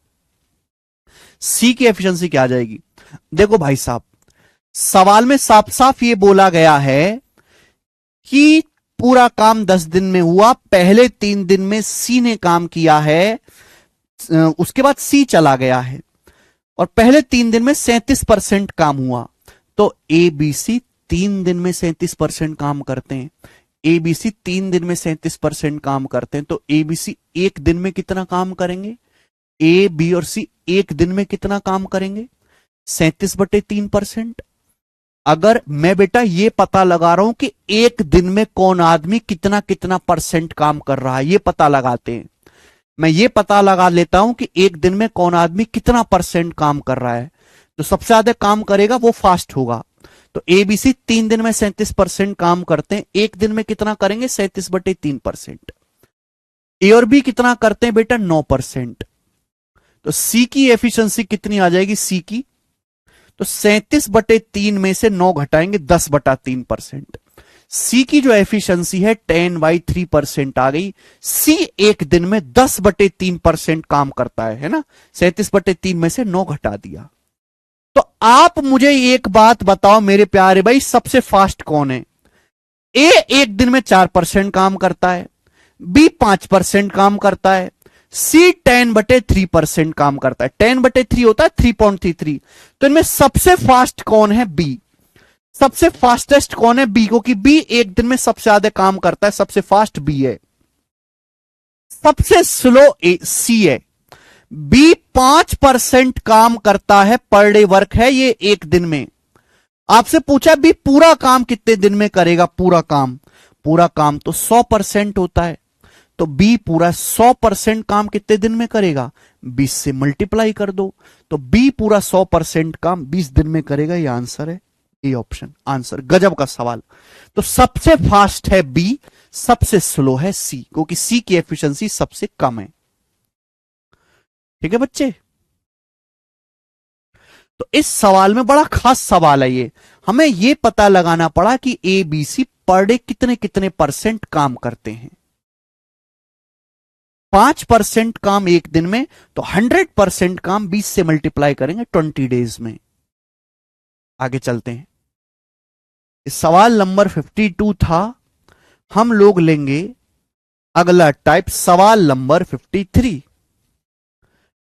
सी की एफिशिएंसी क्या आ जाएगी? देखो भाई साहब, सवाल में साफ साफ ये बोला गया है कि पूरा काम 10 दिन में हुआ। पहले 3 दिन में सी ने काम किया है, उसके बाद सी चला गया है, और पहले 3 दिन में 37% काम हुआ। तो ए बी सी 3 दिन में 37% काम करते हैं। एबीसी 3 दिन में 37% काम करते हैं, तो एबीसी एक दिन में कितना काम करेंगे? ए बी और सी एक दिन में कितना काम करेंगे? 37/3%। अगर मैं बेटा ये पता लगा रहा हूं कि एक दिन में कौन आदमी कितना कितना % काम कर रहा है, ये पता लगाते हैं। मैं ये पता लगा लेता हूं कि एक दिन में कौन आदमी कितना % काम कर रहा है, जो सबसे ज्यादा काम करेगा वो फास्ट होगा। तो एबीसी 3 दिन में 37% काम करते हैं, एक दिन में कितना करेंगे? 37/3%। ए और बी कितना करते हैं बेटा? 9%। तो सी की एफिशिएंसी कितनी आ जाएगी? सी की तो 37/3 में से 9 घटाएंगे, 10/3%। सी की जो एफिशिएंसी है 10/3% आ गई। सी एक दिन में 10/3% काम करता है ना? 37/3 में से 9 घटा दिया। तो आप मुझे एक बात बताओ मेरे प्यारे भाई, सबसे फास्ट कौन है? ए एक दिन में 4% काम करता है, बी 5% काम करता है, सी 10/3% काम करता है। 10/3 होता है 3.33। तो इनमें सबसे फास्ट कौन है? बी। सबसे फास्टेस्ट कौन है? बी, क्योंकि बी एक दिन में सबसे ज्यादा काम करता है, सबसे फास्ट बी है। सबसे स्लो सी है। बी 5% काम करता है, पर डे वर्क है ये एक दिन में। आपसे पूछा बी पूरा काम कितने दिन में करेगा? पूरा काम तो 100% होता है, तो बी पूरा 100% काम कितने दिन में करेगा? 20 से मल्टीप्लाई कर दो, तो बी पूरा 100% काम 20 दिन में करेगा। ये आंसर है, ए ऑप्शन आंसर। गजब का सवाल। तो सबसे फास्ट है बी, सबसे स्लो है सी, क्योंकि सी की एफिशिएंसी सबसे कम है। ठीक है बच्चे? तो इस सवाल में बड़ा खास सवाल है ये। हमें यह पता लगाना पड़ा कि A B C per day कितने कितने % काम करते हैं। 5% काम एक दिन में, तो 100% काम 20 से मल्टीप्लाई करेंगे 20 डेज में। आगे चलते हैं। इस सवाल नंबर 52 था। हम लोग लेंगे अगला टाइप, सवाल नंबर 53।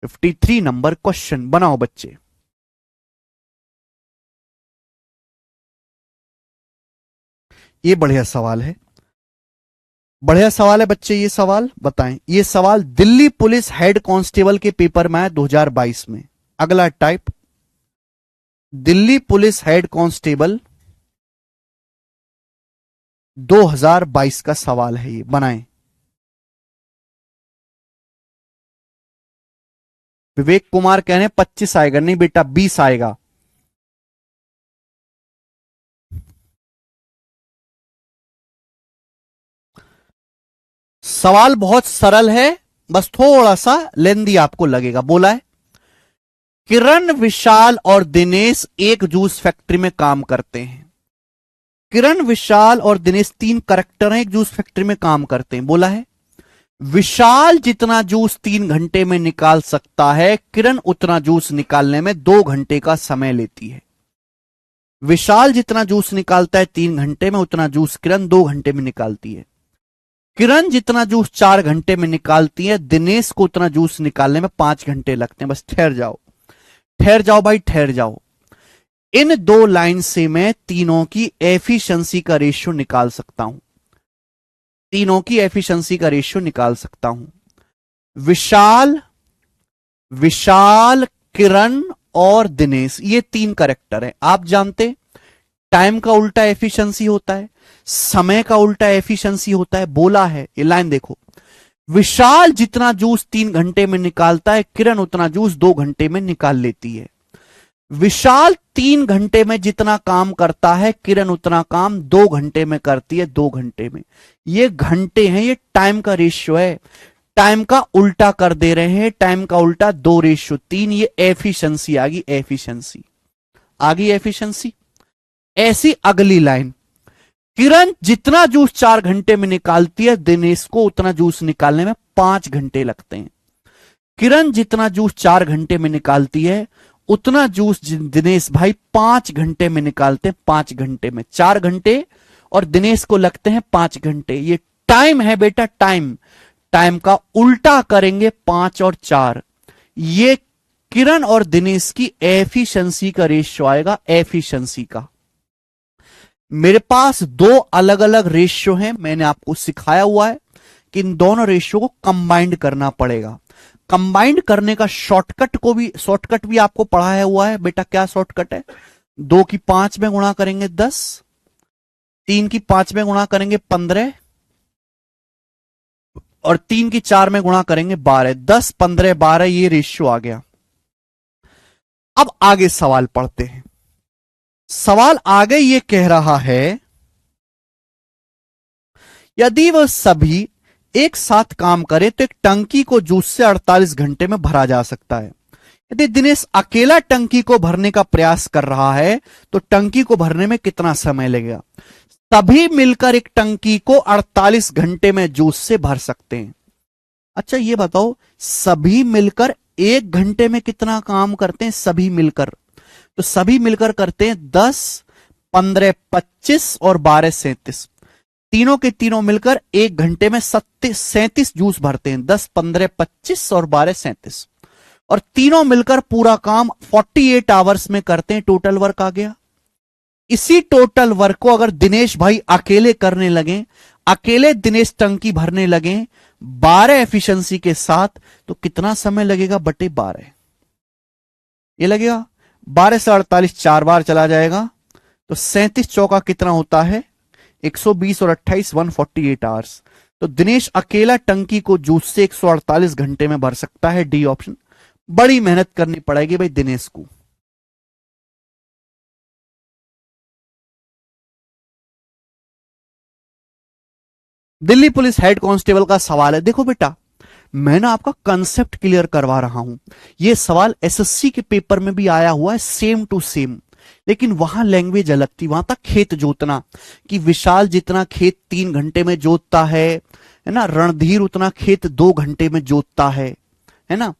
53 नंबर क्वेश्चन बनाओ बच्चे। ये बढ़िया सवाल है, बढ़िया सवाल है बच्चे। ये सवाल बताएं, ये सवाल दिल्ली पुलिस हेड कांस्टेबल के पेपर में आया 2022 में। अगला type, Delhi police head constable 2022 का सवाल है, ये बनाएं। विवेक कुमार कह रहे हैं 25 आएगा, नहीं बेटा 20 आएगा। सवाल बहुत सरल है, बस थोड़ा सा लेंदी आपको लगेगा। बोला है किरण, विशाल और दिनेश एक जूस फैक्ट्री में काम करते हैं। किरण, विशाल और दिनेश तीन करेक्टर हैं, एक जूस फैक्ट्री में काम करते हैं। बोला है विशाल जितना जूस 3 घंटे में निकाल सकता है, किरण उतना जूस निकालने में 2 घंटे का समय लेती है। विशाल जितना जूस निकालता है 3 घंटे में, उतना जूस किरण 2 घंटे में निकालती है। किरण जितना जूस 4 घंटे में निकालती है, दिनेश को उतना जूस निकालने में 5 घंटे लगते हैं। बस ठहर जाओ, ठहर जाओ भाई, ठहर जाओ। इन 2 लाइन से मैं तीनों की एफिशिएंसी का रेशियो निकाल सकता हूं। तीनों की एफिशिएंसी का रेशियो निकाल सकता हूं। विशाल, विशाल, किरण और दिनेश, ये 3 करेक्टर हैं। आप जानते टाइम का उल्टा एफिशिएंसी होता है, समय का उल्टा एफिशिएंसी होता है। बोला है, ये लाइन देखो, विशाल जितना जूस 3 घंटे में निकालता है, किरण उतना जूस 2 घंटे में निकाल लेती है। विशाल 3 घंटे में जितना काम करता है, किरण उतना काम 2 घंटे में करती है, 2 घंटे में। ये घंटे हैं, ये टाइम का रेशियो है। टाइम का उल्टा कर दे रहे हैं, टाइम का उल्टा 2:3, ये एफिशिएंसी आ गई, एफिशिएंसी आ गई, एफिशिएंसी। ऐसी अगली लाइन, किरण जितना जूस 4 घंटे में निकालती है, दिनेश को उतना जूस निकालने में 5 घंटे लगते हैं। किरण जितना जूस 4 घंटे में निकालती है, उतना जूस दिनेश भाई 5 घंटे में निकालते हैं। 5 घंटे में 4 घंटे और दिनेश को लगते हैं 5 घंटे। ये टाइम है बेटा, टाइम। टाइम का उल्टा करेंगे 5 और 4। ये किरण और दिनेश की एफिशिएंसी का रेशियो आएगा, एफिशिएंसी का। मेरे पास 2 अलग अलग रेशियो हैं, मैंने आपको सिखाया हुआ है कि इन दोनों रेशियो को कंबाइंड करना पड़ेगा। कंबाइंड करने का शॉर्टकट भी आपको पढ़ाया हुआ है बेटा। क्या शॉर्टकट है? 2 की 5 में गुणा करेंगे 10, 3 की 5 में गुणा करेंगे 15 और 3 की 4 में गुणा करेंगे 12। 10, 15, 12 ये रेशियो आ गया। अब आगे सवाल पढ़ते हैं। सवाल आगे ये कह रहा है यदि वह सभी एक साथ काम करे तो एक टंकी को जूस से 48 घंटे में भरा जा सकता है। यदि दिनेश अकेला टंकी को भरने का प्रयास कर रहा है तो टंकी को भरने में कितना समय लगेगा? सभी मिलकर एक टंकी को 48 घंटे में जूस से भर सकते हैं। अच्छा ये बताओ, सभी मिलकर 1 घंटे में कितना काम करते हैं? सभी मिलकर, तो सभी मिलकर करते हैं 10, 15, 25 और 12, 37। तीनों के तीनों मिलकर 1 घंटे में 37 जूस भरते हैं। 10, 15, 25 और 12, 37। और तीनों मिलकर पूरा काम 48 आवर्स में करते हैं। टोटल वर्क आ गया। इसी टोटल वर्क को अगर दिनेश भाई अकेले करने लगे, अकेले दिनेश टंकी भरने लगे 12 एफिशिएंसी के साथ, तो कितना समय लगेगा बटे 12? ये लगेगा 12 से 48 4 बार चला जाएगा, तो 37 चौका कितना होता है? 120 और 28, 148 आवर्स। तो दिनेश अकेला टंकी को जूस से 148 घंटे में भर सकता है। D option. बड़ी मेहनत करनी पड़ेगी भाई दिनेश को। दिल्ली पुलिस हेड कांस्टेबल का सवाल है। देखो बेटा, मैं ना आपका कंसेप्ट क्लियर करवा रहा हूं। यह सवाल एसएससी के पेपर में भी आया हुआ है, सेम टू सेम, लेकिन वहां लैंग्वेज अलग थी। वहां था खेत जोतना, कि विशाल जितना खेत 3 घंटे में जोतता है ना, रणधीर उतना खेत 2 घंटे में जोतता है ना।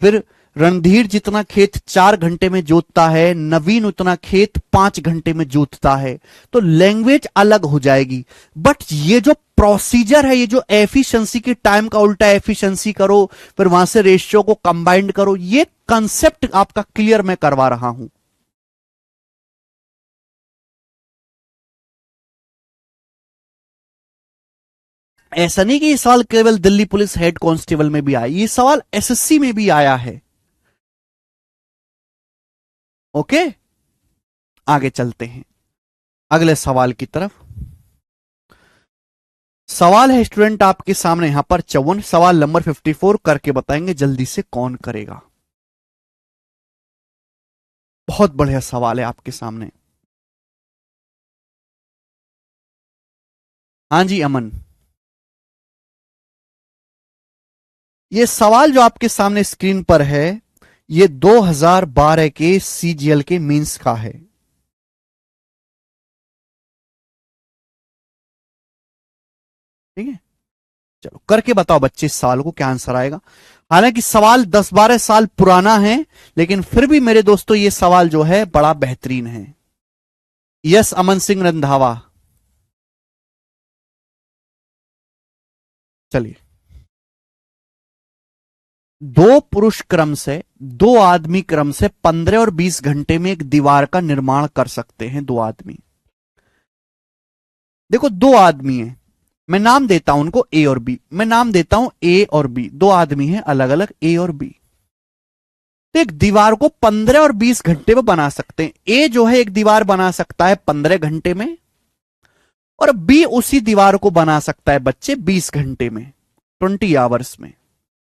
फिर रणधीर जितना खेत 4 घंटे में जोतता है, नवीन उतना खेत 5 घंटे में जोतता है। तो लैंग्वेज अलग हो जाएगी, बट ये जो प्रोसीजर है, ये जो एफिशिएंसी की टाइम का उल्टा एफिशिएंसी करो, फिर वहां से रेशियो को कंबाइंड करो, ये कंसेप्ट आपका क्लियर मैं करवा रहा हूं। ऐसा नहीं कि ये सवाल केवल दिल्ली पुलिस हेड कांस्टेबल में भी आया, ये सवाल एसएससी में भी आया है। ओके, आगे चलते हैं अगले सवाल की तरफ। सवाल है स्टूडेंट आपके सामने यहां पर 54, सवाल नंबर 54 करके बताएंगे जल्दी से कौन करेगा। बहुत बढ़िया सवाल है आपके सामने। हाँ जी अमन, ये सवाल जो आपके सामने स्क्रीन पर है ये 2012 के सीजीएल के मींस का है। ठीक है, चलो करके बताओ बच्चे इस सवाल को क्या आंसर आएगा। हालांकि सवाल 10-12 साल पुराना है लेकिन फिर भी मेरे दोस्तों ये सवाल जो है बड़ा बेहतरीन है। यस अमन सिंह रंधावा, चलिए। दो पुरुष क्रम से, दो आदमी क्रम से 15 और 20 घंटे में एक दीवार का निर्माण कर सकते हैं। दो आदमी, देखो दो आदमी हैं, मैं नाम देता हूं उनको ए और बी, मैं नाम देता हूं ए और बी, दो आदमी हैं अलग अलग ए और बी। तो एक दीवार को 15 और 20 घंटे में बना सकते हैं। ए जो है एक दीवार बना सकता है 15 घंटे में और बी उसी दीवार को बना सकता है बच्चे 20 घंटे में, 20 आवर्स में,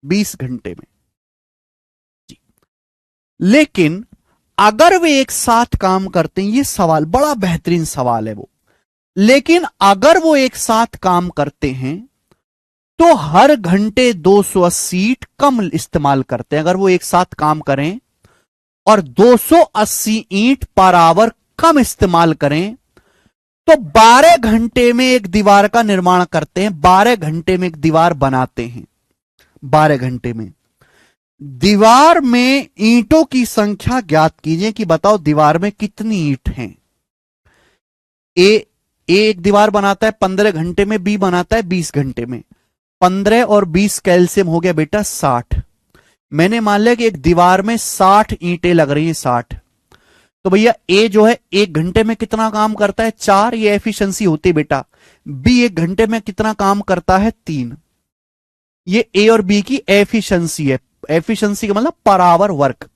20 घंटे में जी। लेकिन अगर वे एक साथ काम करते हैं, ये सवाल बड़ा बेहतरीन सवाल है वो, लेकिन अगर वो एक साथ काम करते हैं तो हर घंटे 280 ईंट कम इस्तेमाल करते हैं। अगर वो एक साथ काम करें और 280 ईंट पर आवर कम इस्तेमाल करें तो 12 घंटे में एक दीवार का निर्माण करते हैं, 12 घंटे में एक दीवार बनाते हैं। 12 घंटे में दीवार में ईंटों की संख्या ज्ञात कीजिए कि बताओ दीवार में कितनी ईंट हैं। ए एक दीवार बनाता है 15 घंटे में, बी बनाता है 20 घंटे में। 15 और 20 कैल्शियम हो गया बेटा 60। मैंने मान लिया कि एक दीवार में 60 ईंटें लग रही हैं, 60। तो भैया ए जो है एक घंटे में कितना काम करता है, 4, ये एफिशिएंसी होती है बेटा। बी एक घंटे में कितना काम करता है, 3। ये ए और बी की एफिशिएंसी है। एफिशिएंसी का मतलब पर आवर वर्क।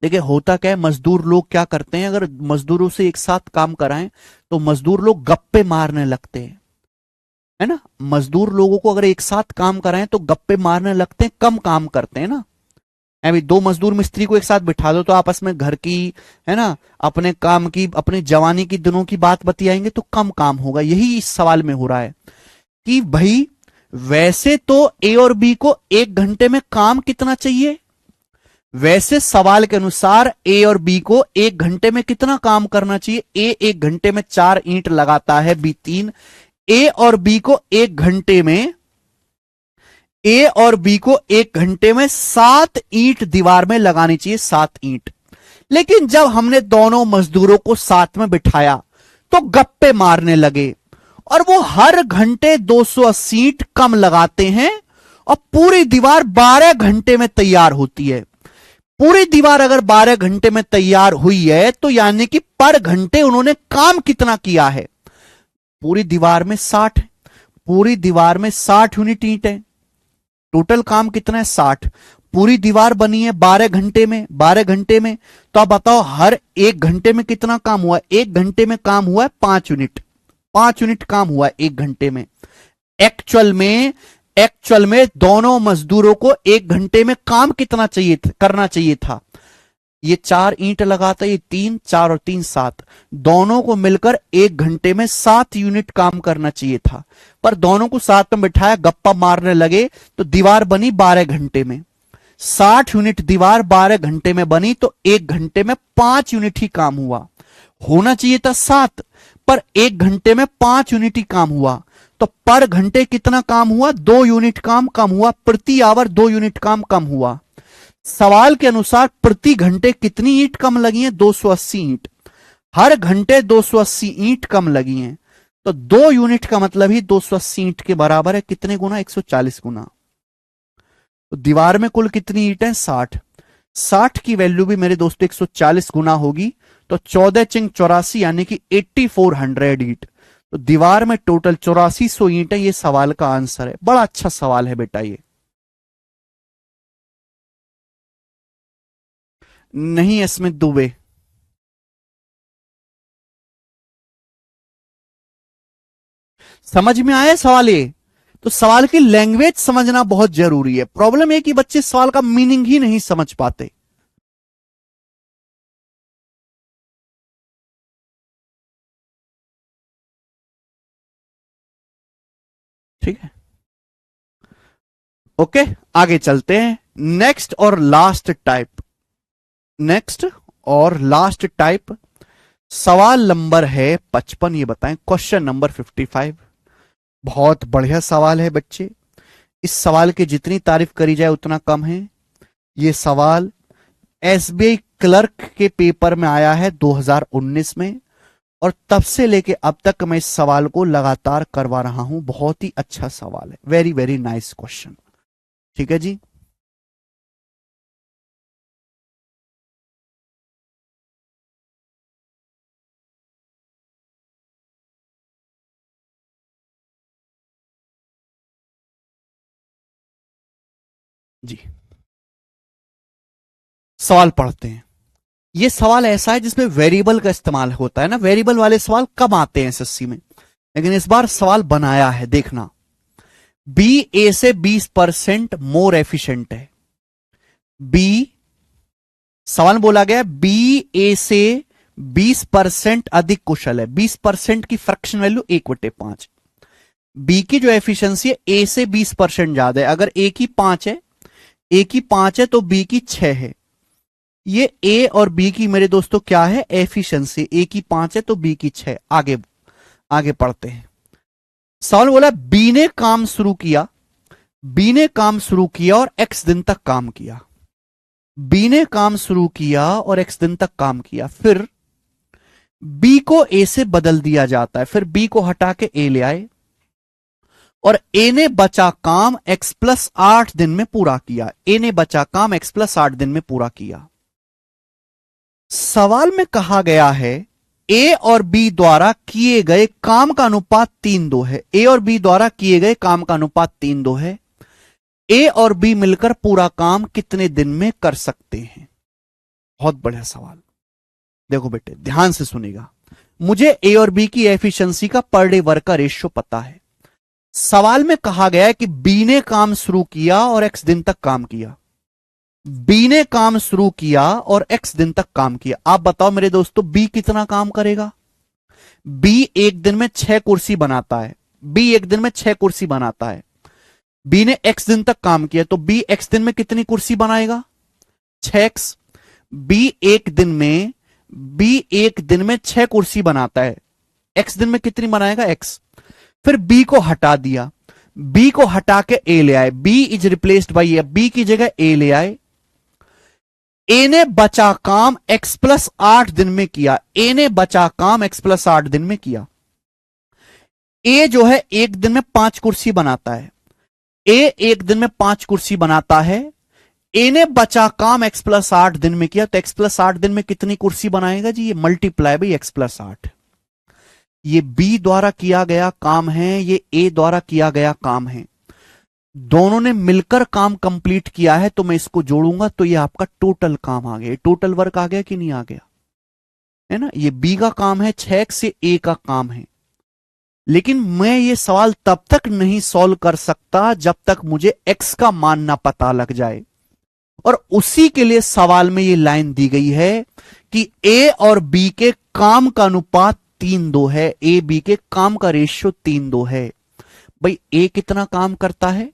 देखिए होता क्या है, मजदूर लोग क्या करते हैं, अगर मजदूरों से एक साथ काम कराएं तो मजदूर लोग गप्पे मारने लगते हैं, है ना। मजदूर लोगों को अगर एक साथ काम कराएं तो गप्पे मारने लगते हैं, कम काम करते हैं ना। अभी दो मजदूर मिस्त्री को एक साथ बिठा दो तो आपस में घर की, है ना, अपने काम की, अपने जवानी की दिनों की बात बतियाएंगे तो कम काम होगा। यही इस सवाल में हो रहा है कि भाई वैसे तो ए और बी को एक घंटे में काम कितना चाहिए, वैसे सवाल के अनुसार ए और बी को एक घंटे में कितना काम करना चाहिए। ए एक घंटे में 4 ईंट लगाता है, बी 3। ए और बी को एक घंटे में, ए और बी को एक घंटे में 7 ईंट दीवार में लगानी चाहिए, 7 ईंट। लेकिन जब हमने दोनों मजदूरों को साथ में बिठाया तो गप्पे मारने लगे और वो हर घंटे 280 ईंट कम लगाते हैं और पूरी दीवार 12 घंटे में तैयार होती है। पूरी दीवार अगर 12 घंटे में तैयार हुई है तो यानी कि पर घंटे उन्होंने काम कितना किया है। पूरी दीवार में 60, पूरी दीवार में 60 यूनिट ईंट है, टोटल काम कितना है 60। पूरी दीवार बनी है 12 घंटे में, 12 घंटे में। तो आप बताओ हर एक घंटे में कितना काम हुआ है। एक घंटे में काम हुआ है 5 यूनिट, 5 यूनिट काम हुआ है एक घंटे में। एक्चुअल में दोनों मजदूरों को एक घंटे में काम कितना चाहिए करना चाहिए था। ये 4 ईंट लगाता, ये 3, 4 और 3 7, दोनों को मिलकर एक घंटे में 7 यूनिट काम करना चाहिए था। पर दोनों को साथ में बिठाया, गप्पा मारने लगे तो दीवार बनी 12 घंटे में। 60 यूनिट दीवार 12 घंटे में बनी तो एक घंटे में 5 यूनिट ही काम हुआ। होना चाहिए था 7, पर एक घंटे में 5 यूनिट ही काम हुआ। तो पर घंटे कितना काम हुआ, 2 यूनिट काम कम हुआ। प्रति आवर 2 यूनिट काम कम हुआ। सवाल के अनुसार प्रति घंटे कितनी ईंट कम लगी है, 280 ईंट। हर घंटे 280 ईंट कम लगी हैं तो 2 यूनिट का मतलब ही 280 ईंट के बराबर है कितने गुना, 140 गुना। तो दीवार में कुल कितनी ईंट है, 60। 60 की वैल्यू भी मेरे दोस्तों 140 गुना होगी तो 14 चिंग 84 यानी कि 8400 ईंट। तो दीवार में टोटल 8400 ईंट है। ये सवाल का आंसर है। बड़ा अच्छा सवाल है बेटा ये। नहीं स्मित दुबे, समझ में आया सवाल ये? तो सवाल की लैंग्वेज समझना बहुत जरूरी है। प्रॉब्लम है कि बच्चे सवाल का मीनिंग ही नहीं समझ पाते। ठीक है, ओके, आगे चलते हैं। नेक्स्ट और लास्ट टाइप, नेक्स्ट और लास्ट टाइप, सवाल नंबर है 55। ये बताएं, क्वेश्चन नंबर 55। बहुत बढ़िया सवाल है बच्चे, इस सवाल की जितनी तारीफ करी जाए उतना कम है। ये सवाल एसबीआई क्लर्क के पेपर में आया है 2019 में, और तब से लेके अब तक मैं इस सवाल को लगातार करवा रहा हूं। बहुत ही अच्छा सवाल है, वेरी वेरी नाइस क्वेश्चन। ठीक है जी, जी सवाल पढ़ते हैं। ये सवाल ऐसा है जिसमें वेरिएबल का इस्तेमाल होता है ना, वेरिएबल वाले सवाल कम आते हैं एसएससी में, लेकिन इस बार सवाल बनाया है, देखना। बी ए से 20% मोर एफिशिएंट है। बी, सवाल बोला गया बी ए से 20% अधिक कुशल है। 20% की फ्रैक्शन वैल्यू 1/5। बी की जो एफिशिएंसी है ए से 20% ज्यादा है। अगर ए की 5 है, ए की 5 है तो बी की 6 है। ये ए और बी की मेरे दोस्तों क्या है, एफिशिएंसी। ए की 5 है तो बी की 6। आगे आगे पढ़ते हैं। सवाल बोला बी ने काम शुरू किया, बी ने काम शुरू किया और एक्स दिन तक काम किया। बी ने काम शुरू किया और एक्स दिन तक काम किया, फिर बी को ए से बदल दिया जाता है, फिर बी को हटा के ए ले आए और ए ने बचा काम x+8 दिन में पूरा किया। ए ने बचा काम x+8 दिन में पूरा किया। सवाल में कहा गया है ए और बी द्वारा किए गए काम का अनुपात 3:2 है। ए और बी द्वारा किए गए काम का अनुपात 3:2 है। ए और बी मिलकर पूरा काम कितने दिन में कर सकते हैं? बहुत बढ़िया सवाल। देखो बेटे ध्यान से सुनेगा, मुझे ए और बी की एफिशिएंसी का पर डे वर्क का रेशियो पता है। सवाल में कहा गया है कि बी ने काम शुरू किया और एक्स दिन तक काम किया। बी ने काम शुरू किया और एक्स दिन तक काम किया। आप बताओ मेरे दोस्तों बी कितना काम करेगा? बी एक दिन में 6 कुर्सी बनाता है। बी एक दिन में 6 कुर्सी बनाता है। बी ने एक्स दिन तक काम किया तो बी एक्स दिन में कितनी कुर्सी बनाएगा? 6x। बी एक दिन में 6 कुर्सी बनाता है, एक्स दिन में कितनी बनाएगा? एक्स। फिर बी को हटा दिया, बी को हटा के ए ले आए, B is replaced by A, B की जगह ए ले आए। ए ने बचा काम x+8 दिन में किया। ए ने बचा काम x+8 दिन में किया। ए जो है एक दिन में 5 कुर्सी बनाता है। ए एक दिन में 5 कुर्सी बनाता है। ए ने बचा काम x+8 दिन में किया, तो x+8 दिन में कितनी कुर्सी बनाएगा जी? ये मल्टीप्लाई बाई x+8। ये बी द्वारा किया गया काम है, ये ए द्वारा किया गया काम है। दोनों ने मिलकर काम कंप्लीट किया है, तो मैं इसको जोड़ूंगा तो ये आपका टोटल काम आ गया। टोटल वर्क आ गया कि नहीं आ गया? है ना, ये बी का काम है, 6x से ए का काम है। लेकिन मैं ये सवाल तब तक नहीं सॉल्व कर सकता जब तक मुझे x का मान ना पता लग जाए। और उसी के लिए सवाल में ये लाइन दी गई है कि ए और बी के काम का अनुपात 3:2 है। ए बी के काम का रेशियो 3:2 है। भाई ए कितना काम करता है?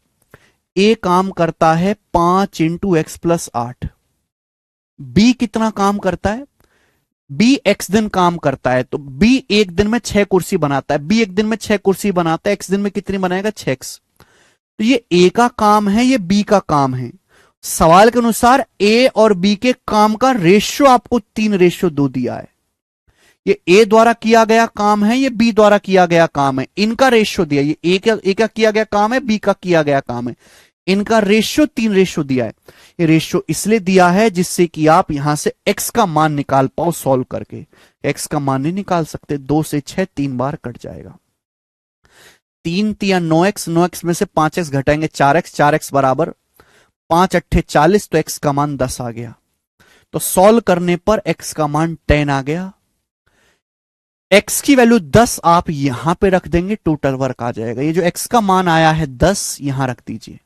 ए काम करता है 5 × x+8। बी कितना काम करता है? बी एक्स दिन काम करता है, तो बी एक दिन में 6 कुर्सी बनाता है। बी एक दिन में 6 कुर्सी बनाता है, एक्स दिन में कितनी बनाएगा? 6x। तो ये ए का काम है, ये बी का काम है। सवाल के अनुसार ए और बी के काम का रेशियो आपको 3:2 दिया है। ये ए द्वारा किया गया काम है, ये बी द्वारा किया गया काम है। इनका रेशियो दिया, ये ए का किया गया काम है, बी का किया गया काम है। इनका रेशियो 3:2 दिया है। ये रेशियो इसलिए दिया है जिससे कि आप यहां से x का मान निकाल पाओ सॉल्व करके। x का मान नहीं निकाल सकते, 2 से 6 3 बार कट जाएगा। 3 3 9x, 9x में से 5x घटाएंगे 4x, 4x बराबर 5 8 40, तो x का मान 10 आ गया। तो सॉल्व करने पर x का मान 10 आ गया। x की वैल्यू 10 आप यहां पे रख देंगे, टोटल वर्क आ जाएगा। ये जो x का मान आया है 10 यहां रख दीजिए।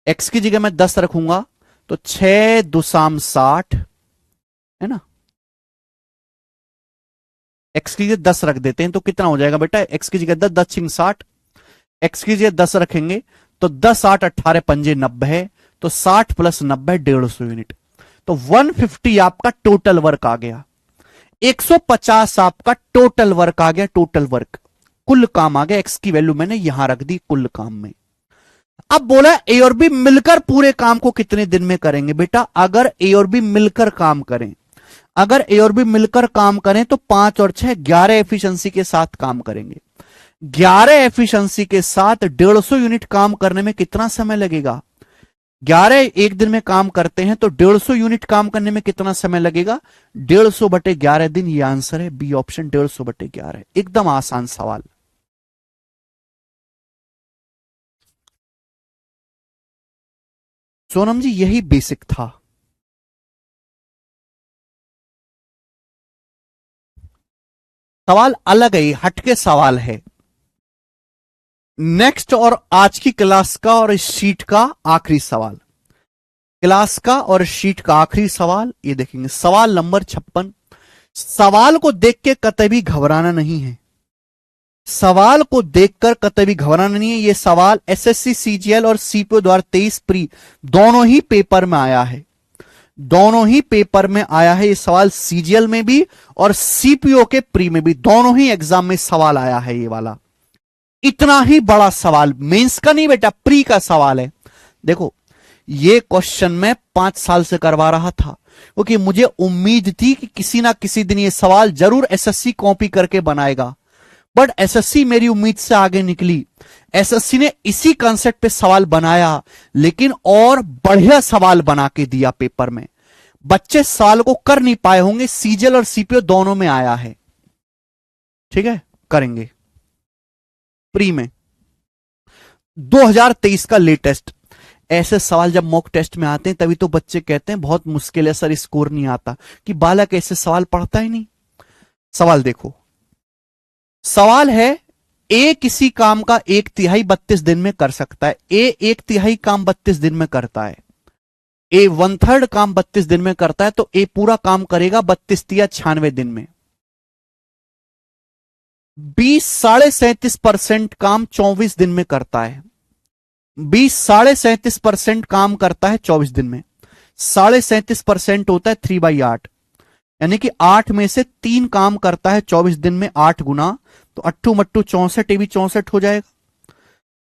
x की जगह मैं 10 रखूंगा तो 6 दुसाम 60 है ना। x की जगह 10 रख देते हैं तो कितना हो जाएगा बेटा, x की जगह 10, 10 छिंग 60, x की जगह 10 रखेंगे तो 10 8 18 पंजे 90 है, तो 60 प्लस 90 150 यूनिट। तो 150 आपका टोटल वर्क आ गया, 150 आपका टोटल वर्क आ गया, टोटल वर्क कुल काम आ गया। एक्स की वैल्यू मैंने यहां रख दी कुल काम में। अब बोला ए और बी मिलकर पूरे काम को कितने दिन में करेंगे। बेटा अगर ए और बी मिलकर काम करें, अगर ए और बी मिलकर काम करें तो 5 और 6 11 एफिशिएंसी के साथ काम करेंगे। 11 एफिशिएंसी के साथ 150 यूनिट काम करने में कितना समय लगेगा। 11 एक दिन में काम करते हैं तो 150 यूनिट काम करने में कितना समय लगेगा, 150/11 दिन। ये आंसर है बी ऑप्शन, 150/11। एकदम आसान सवाल। सोनम जी यही बेसिक था। सवाल अलग है, हटके सवाल है। नेक्स्ट और आज की क्लास का और इस शीट का आखिरी सवाल, क्लास का और शीट का आखिरी सवाल ये देखेंगे, सवाल नंबर 56। सवाल को देख के कतई भी घबराना नहीं है, सवाल को देखकर कतई भी घबराना नहीं है। यह सवाल एसएससी सीजीएल और सीपीओ द्वारा 23 प्री दोनों ही पेपर में आया है, दोनों ही पेपर में आया है। यह सवाल सीजीएल में भी और सीपीओ के प्री में भी, दोनों ही एग्जाम में सवाल आया है। ये वाला इतना ही बड़ा सवाल, मेंस का नहीं बेटा, प्री का सवाल है। देखो ये क्वेश्चन मैं 5 साल से करवा रहा था क्योंकि मुझे उम्मीद थी कि किसी ना किसी दिन ये सवाल जरूर एसएससी कॉपी करके बनाएगा, बट एसएससी मेरी उम्मीद से आगे निकली। एसएससी ने इसी कॉन्सेप्ट पे सवाल बनाया, लेकिन और बढ़िया सवाल बना के दिया पेपर में। बच्चे सवाल को कर नहीं पाए होंगे, सीजीएल और सीपीओ दोनों में आया है। ठीक है, करेंगे प्री में 2023 का लेटेस्ट। ऐसे सवाल जब मॉक टेस्ट में आते हैं तभी तो बच्चे कहते हैं बहुत मुश्किल है सर, स्कोर नहीं आता, कि बालक ऐसे सवाल पढ़ता ही नहीं। सवाल देखो, सवाल है ए किसी काम का 1/3 32 दिन में कर सकता है। ए 1/3 काम 32 दिन में करता है, ए 1/3 काम 32 दिन में करता है, तो ए पूरा काम करेगा 32 या 96 दिन में। बी 37.5% काम 24 दिन में करता है, बी 37.5% काम करता है 24 दिन में। 37.5% होता है 3/8, यानी कि 8 में से 3 काम करता है 24 दिन में, 8 गुना तो 8 मट्टू 64, ये भी 64 हो जाएगा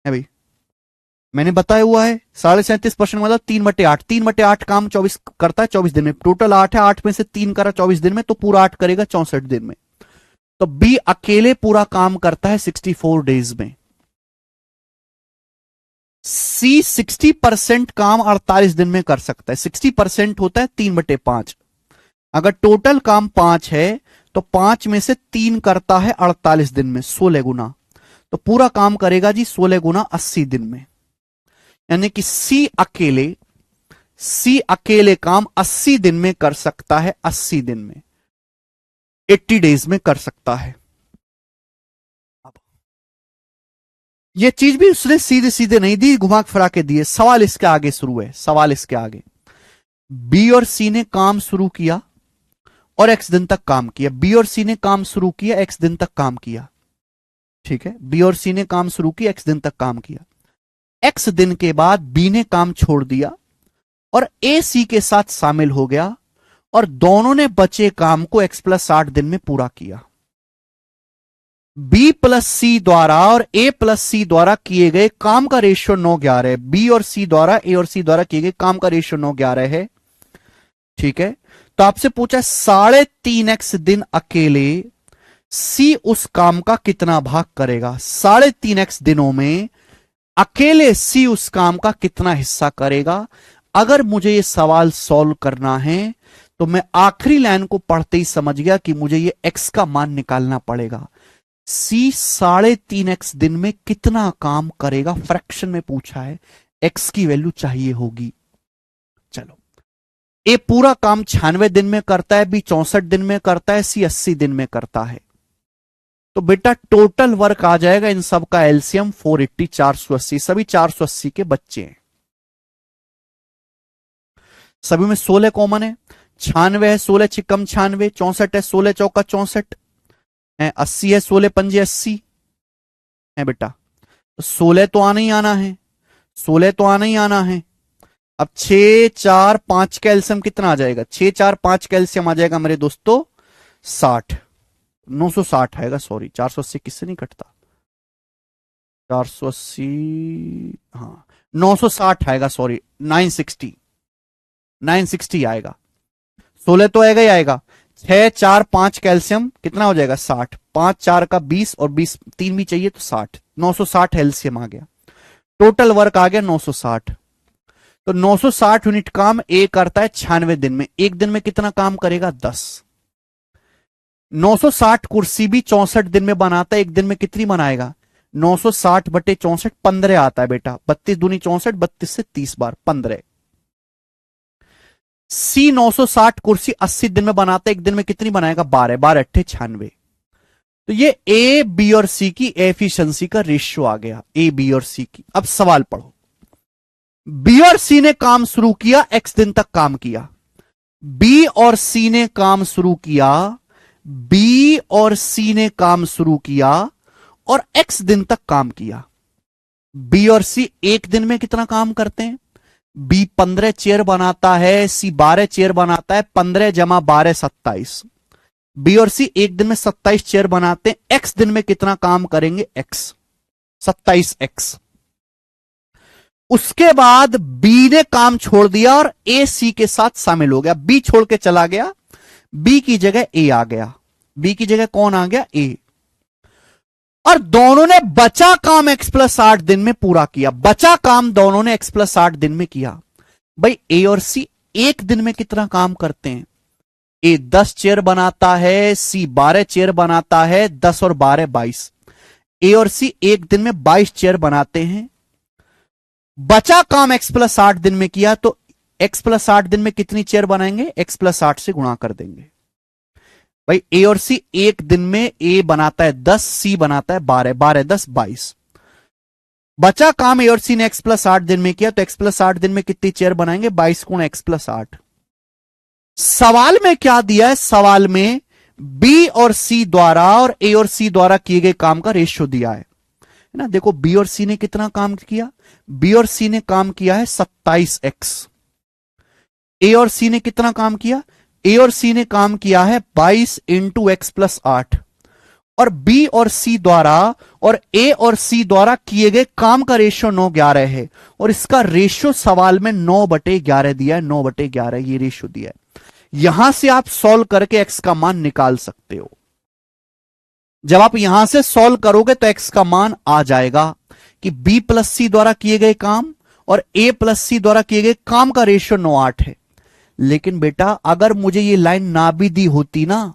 है भाई, मैंने बताया हुआ है। 37.5% मतलब 3/8, 3/8 काम 24 करता है 24 दिन में। टोटल 8 है, 8 में से 3 करा 24 दिन में, तो पूरा 8 करेगा 64 दिन में। तो बी अकेले पूरा काम करता है 64 डेज में। सी 60% काम 48 दिन में कर सकता है। 60% होता है 3/5। अगर टोटल काम 5 है तो 5 में से 3 करता है 48 दिन में, 16 गुना, तो पूरा काम करेगा जी 16 गुना 80 दिन में। यानी कि सी अकेले काम 80 दिन में कर सकता है, 80 दिन में, 80 डेज में कर सकता है। ये चीज भी उसने सीधे सीधे नहीं दी, घुमा फिरा के दिए। सवाल इसके आगे शुरू है, सवाल इसके आगे, बी और सी ने काम शुरू किया और एक्स दिन तक काम किया। बी और सी ने काम शुरू किया, एक्स दिन तक काम किया। ठीक है, बी और सी ने काम शुरू किया, एक्स दिन तक काम किया। एक्स दिन के बाद बी ने काम छोड़ दिया और ए सी के साथ शामिल हो गया और दोनों ने बचे काम को x+8 दिन में पूरा किया। बी प्लस सी द्वारा और ए प्लस सी द्वारा किए गए काम का रेशियो 9:11 है। बी और सी द्वारा, ए और सी द्वारा किए गए काम का रेशियो 9:11 है। ठीक है, तो आपसे पूछा 3.5x दिन अकेले सी उस काम का कितना भाग करेगा। 3.5x दिनों में अकेले सी उस काम का कितना हिस्सा करेगा। अगर मुझे यह सवाल सॉल्व करना है तो मैं आखिरी लाइन को पढ़ते ही समझ गया कि मुझे यह एक्स का मान निकालना पड़ेगा। सी 3.5x दिन में कितना काम करेगा, फ्रैक्शन में पूछा है, एक्स की वैल्यू चाहिए होगी। चलो, ए पूरा काम 96 दिन में करता है, बी 64 दिन में करता है, सी 80 दिन में करता है। तो बेटा टोटल वर्क आ जाएगा इन सब का एलसीएम 480, 480, सभी 480 के बच्चे हैं। सभी में 16 कॉमन है, 96 है, 16 छिकम 96, 64 है, 16 चौका 64 है, 80 है, 16 पंजे 80 है बेटा। तो 16 तो आना ही आना है, 16 तो आना ही आना है। अब 6 4 5 का एलसीएम कितना आ जाएगा? 6 4 5 का एलसीएम आ जाएगा मेरे दोस्तों 60, 960 आएगा। सॉरी 480 किससे नहीं कटता, 480, हाँ 960 आएगा, सॉरी 960, 960 आएगा। 16 तो आएगा ही आएगा। 6 4 5 कैल्शियम कितना हो जाएगा? 60, 5 4 का 20 और 20 3 भी चाहिए तो 60, 960 एलसीएम आ गया। टोटल वर्क आ गया 960। तो 960 यूनिट काम ए करता है 96 दिन में। एक दिन में कितना काम करेगा? 10। 960 कुर्सी भी 64 दिन में बनाता है, एक दिन में कितनी बनाएगा? 960 बटे 64, 15 आता है बेटा। 32 दूनी 64, 32 से 30 बार 15। सी 960 कुर्सी 80 दिन में बनाता है, एक दिन में कितनी बनाएगा? 12, 12 अट्ठे 96। तो ये ए बी और सी की एफिशिएंसी का रेशियो आ गया, ए बी और सी की। अब सवाल पढ़ो। बी और सी ने काम शुरू किया, एक्स दिन तक काम किया। बी और सी ने काम शुरू किया, बी और सी ने काम शुरू किया और एक्स दिन तक काम किया। बी और सी एक दिन में कितना काम करते हैं? बी 15 चेयर बनाता है, सी 12 चेयर बनाता है। 15 जमा 12 27। बी और सी एक दिन में 27 चेयर बनाते हैं। एक्स दिन में कितना काम करेंगे? X 27x। उसके बाद बी ने काम छोड़ दिया और ए सी के साथ शामिल हो गया। बी छोड़ के चला गया, बी की जगह ए आ गया। बी की जगह कौन आ गया? ए। और दोनों ने बचा काम x+8 दिन में पूरा किया। बचा काम दोनों ने x+8 दिन में किया। भाई ए और सी एक दिन में कितना काम करते हैं? ए 10 चेयर बनाता है, सी 12 चेयर बनाता है। 10 और 12 22। ए और सी एक दिन में 22 चेयर बनाते हैं। बचा काम x+8 दिन में किया, तो x+8 दिन में कितनी चेयर बनाएंगे? x+8 से गुणा कर देंगे। भाई ए और सी एक दिन में, ए बनाता है 10, सी बनाता है 12, 12 10 22। बचा काम ए और सी ने x+8 दिन में किया, तो x+8 दिन में कितनी चेयर बनाएंगे? 22 गुणा x+8। सवाल में क्या दिया है? सवाल में बी और सी द्वारा और ए और सी द्वारा किए गए काम का रेशियो दिया है ना। देखो बी और सी ने कितना काम किया? बी और सी ने काम किया है 27x। ए और सी ने कितना काम किया? ए और सी ने काम किया है 22 इंटू x+8। और बी और सी द्वारा और ए और सी द्वारा किए गए काम का रेशियो 9:11 है। और इसका रेशियो सवाल में 9/11 दिया है। 9/11 ये रेशियो दिया है। यहां से आप सॉल्व करके एक्स का मान निकाल सकते हो। जब आप यहां से सॉल्व करोगे तो एक्स का मान आ जाएगा कि बी प्लस सी द्वारा किए गए काम और ए प्लस सी द्वारा किए गए काम का रेशियो 9:8 है। लेकिन बेटा अगर मुझे ये लाइन ना भी दी होती ना,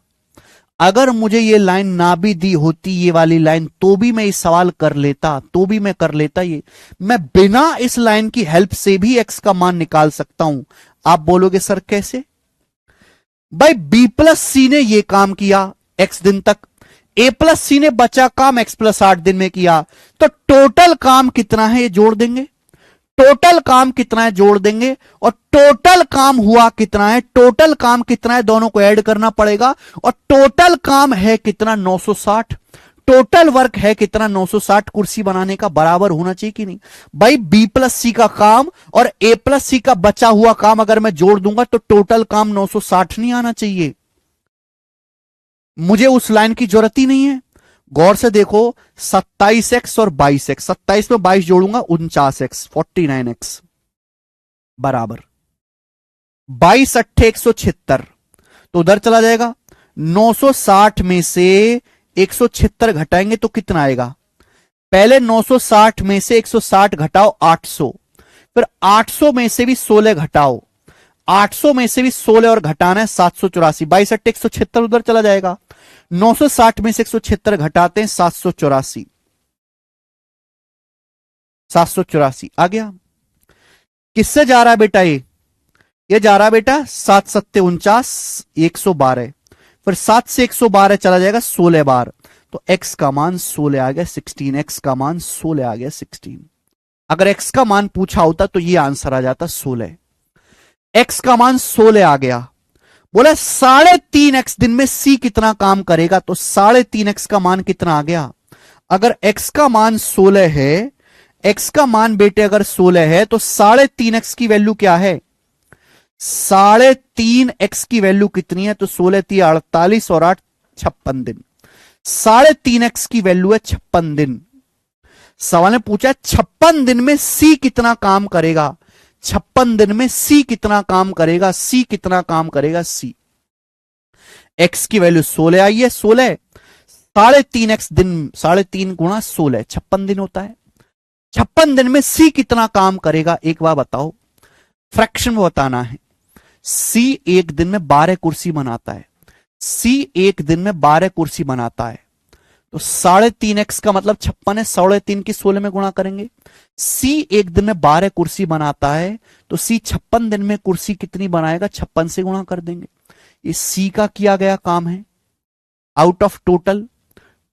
अगर मुझे ये लाइन ना भी दी होती, ये वाली लाइन, तो भी मैं इस सवाल कर लेता, तो भी मैं कर लेता। ये मैं बिना इस लाइन की हेल्प से भी एक्स का मान निकाल सकता हूं। आप बोलोगे सर कैसे? भाई बी प्लस सी ने ये काम किया एक्स दिन तक, ए प्लस सी ने बचा काम x+8 दिन में किया, तो टोटल काम कितना है ये जोड़ देंगे। टोटल काम कितना है जोड़ देंगे। और टोटल काम हुआ कितना है, टोटल काम कितना है दोनों को ऐड करना पड़ेगा। और टोटल काम है कितना? 960। टोटल वर्क है कितना? 960 कुर्सी बनाने का बराबर होना चाहिए कि नहीं? भाई बी प्लस सी का काम और ए प्लस सी का बचा हुआ काम अगर मैं जोड़ दूंगा तो टोटल काम 960 नहीं आना चाहिए? मुझे उस लाइन की जरूरत ही नहीं है। गौर से देखो 27x और 22x, 27 में 22 जोड़ूंगा 49x, 49x बराबर 22 अट्ठे 176। तो उधर चला जाएगा। 960 में से 176 घटाएंगे तो कितना आएगा? पहले 960 में से 160 घटाओ 800, फिर 800 में से भी 16 घटाओ, 800 में से भी 16 और घटाना है 784। 22 अट्ठे 176 उधर चला जाएगा। 960 में से 176 घटाते हैं 784, 784 आ गया। किससे जा रहा है बेटा? ये जा रहा है बेटा 7 सत्ते 49, 112, फिर 7 से 112 चला जाएगा 16 बार, तो x का मान 16 आ गया 16, x का मान 16 आ गया 16। अगर x का मान पूछा होता तो ये आंसर आ जाता 16। x का मान 16 आ गया, बोला 3.5x दिन में c कितना काम करेगा, तो 3.5x का मान कितना आ गया। अगर x का मान 16 है, x का मान बेटे अगर 16 है तो 3.5x की वैल्यू क्या है, 3.5x की वैल्यू कितनी है, तो 16 3 48 और 8 56 दिन। 3.5x की वैल्यू है 56 दिन। सवाल ने पूछा 56 दिन में c कितना काम करेगा, 56 दिन में c कितना काम करेगा, c कितना काम करेगा, c x की वैल्यू 16 आई है, 16 3.5x दिन 3.5 गुणा 16 56 दिन होता है। 56 दिन में c कितना काम करेगा, एक बार बताओ, फ्रैक्शन में बताना है। c एक दिन में 12 कुर्सी बनाता है, c एक दिन में 12 कुर्सी बनाता है, तो 3.5x का मतलब 56 है, 3.5 की 16 में गुणा करेंगे। c एक दिन में 12 कुर्सी बनाता है, तो c 56 दिन में कुर्सी कितनी बनाएगा, 56 से गुणा कर देंगे। ये c का किया गया काम है। आउट ऑफ टोटल,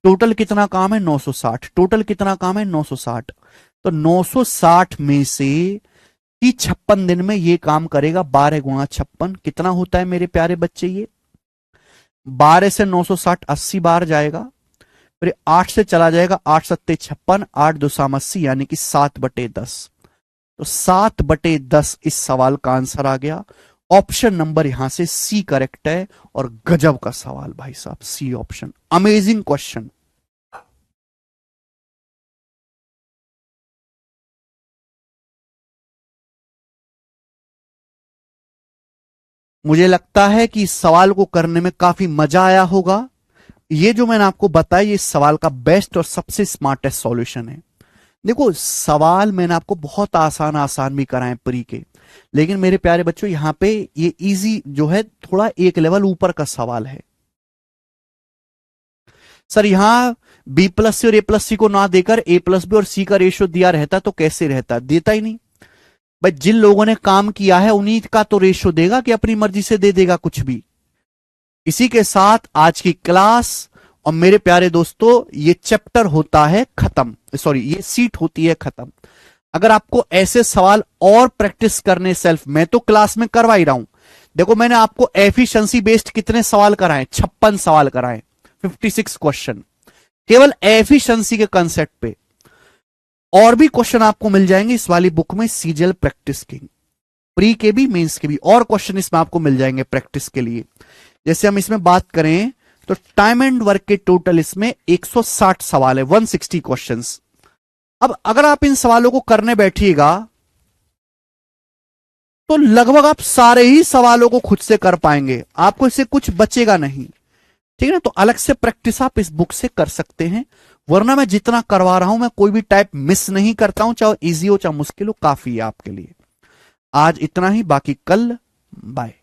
टोटल कितना काम है 960, टोटल कितना काम है 960, तो 960 में से 56 दिन में ये काम करेगा 12 गुणा 56 कितना होता है मेरे प्यारे बच्चे, ये 12 से 960 80 बार जाएगा, फिर 8 से चला जाएगा 8 सत्ते 56, 8 2 80 यानी कि 7/10। तो 7/10 इस सवाल का आंसर आ गया। ऑप्शन नंबर यहां से सी करेक्ट है, और गजब का सवाल भाई साहब, सी ऑप्शन, अमेजिंग क्वेश्चन। मुझे लगता है कि इस सवाल को करने में काफी मजा आया होगा। ये जो मैंने आपको बताया, ये इस सवाल का बेस्ट और सबसे स्मार्टेस्ट सॉल्यूशन है। देखो सवाल मैंने आपको बहुत आसान आसान भी कराए प्री के, लेकिन मेरे प्यारे बच्चों यहां पे ये इजी जो है थोड़ा एक लेवल ऊपर का सवाल है। सर यहां बी प्लस सी और ए प्लस सी को ना देकर ए प्लस बी और सी का रेशियो दिया रहता तो कैसे रहता, देता ही नहीं भाई। जिन लोगों ने काम किया है उन्हीं का तो रेशियो देगा कि अपनी मर्जी से दे देगा कुछ भी। इसी के साथ आज की क्लास और मेरे प्यारे दोस्तों ये चैप्टर होता है खत्म, सॉरी ये सीट होती है खत्म। अगर आपको ऐसे सवाल और प्रैक्टिस करने सेल्फ, मैं तो क्लास में करवा ही रहा हूं। देखो मैंने आपको एफिशिएंसी बेस्ड कितने सवाल कराए, 56 सवाल कराए, 56 क्वेश्चन केवल एफिशिएंसी के कंसेप्ट पे। और भी क्वेश्चन आपको मिल जाएंगे इस वाली बुक में, सीजीएल प्रैक्टिस किंग, प्री के भी मेंस के भी और क्वेश्चन इसमें आपको मिल जाएंगे प्रैक्टिस के लिए। जैसे हम इसमें बात करें तो टाइम एंड वर्क के टोटल इसमें 160 सवाल है, 160 क्वेश्चंस। अब अगर आप इन सवालों को करने बैठिएगा तो लगभग आप सारे ही सवालों को खुद से कर पाएंगे, आपको इससे कुछ बचेगा नहीं, ठीक है ना। तो अलग से प्रैक्टिस आप इस बुक से कर सकते हैं, वरना मैं जितना करवा रहा हूं मैं कोई भी टाइप मिस नहीं करता हूं, चाहे इजी हो चाहे मुश्किल हो, काफी है आपके लिए। आज इतना ही, बाकी कल बाय।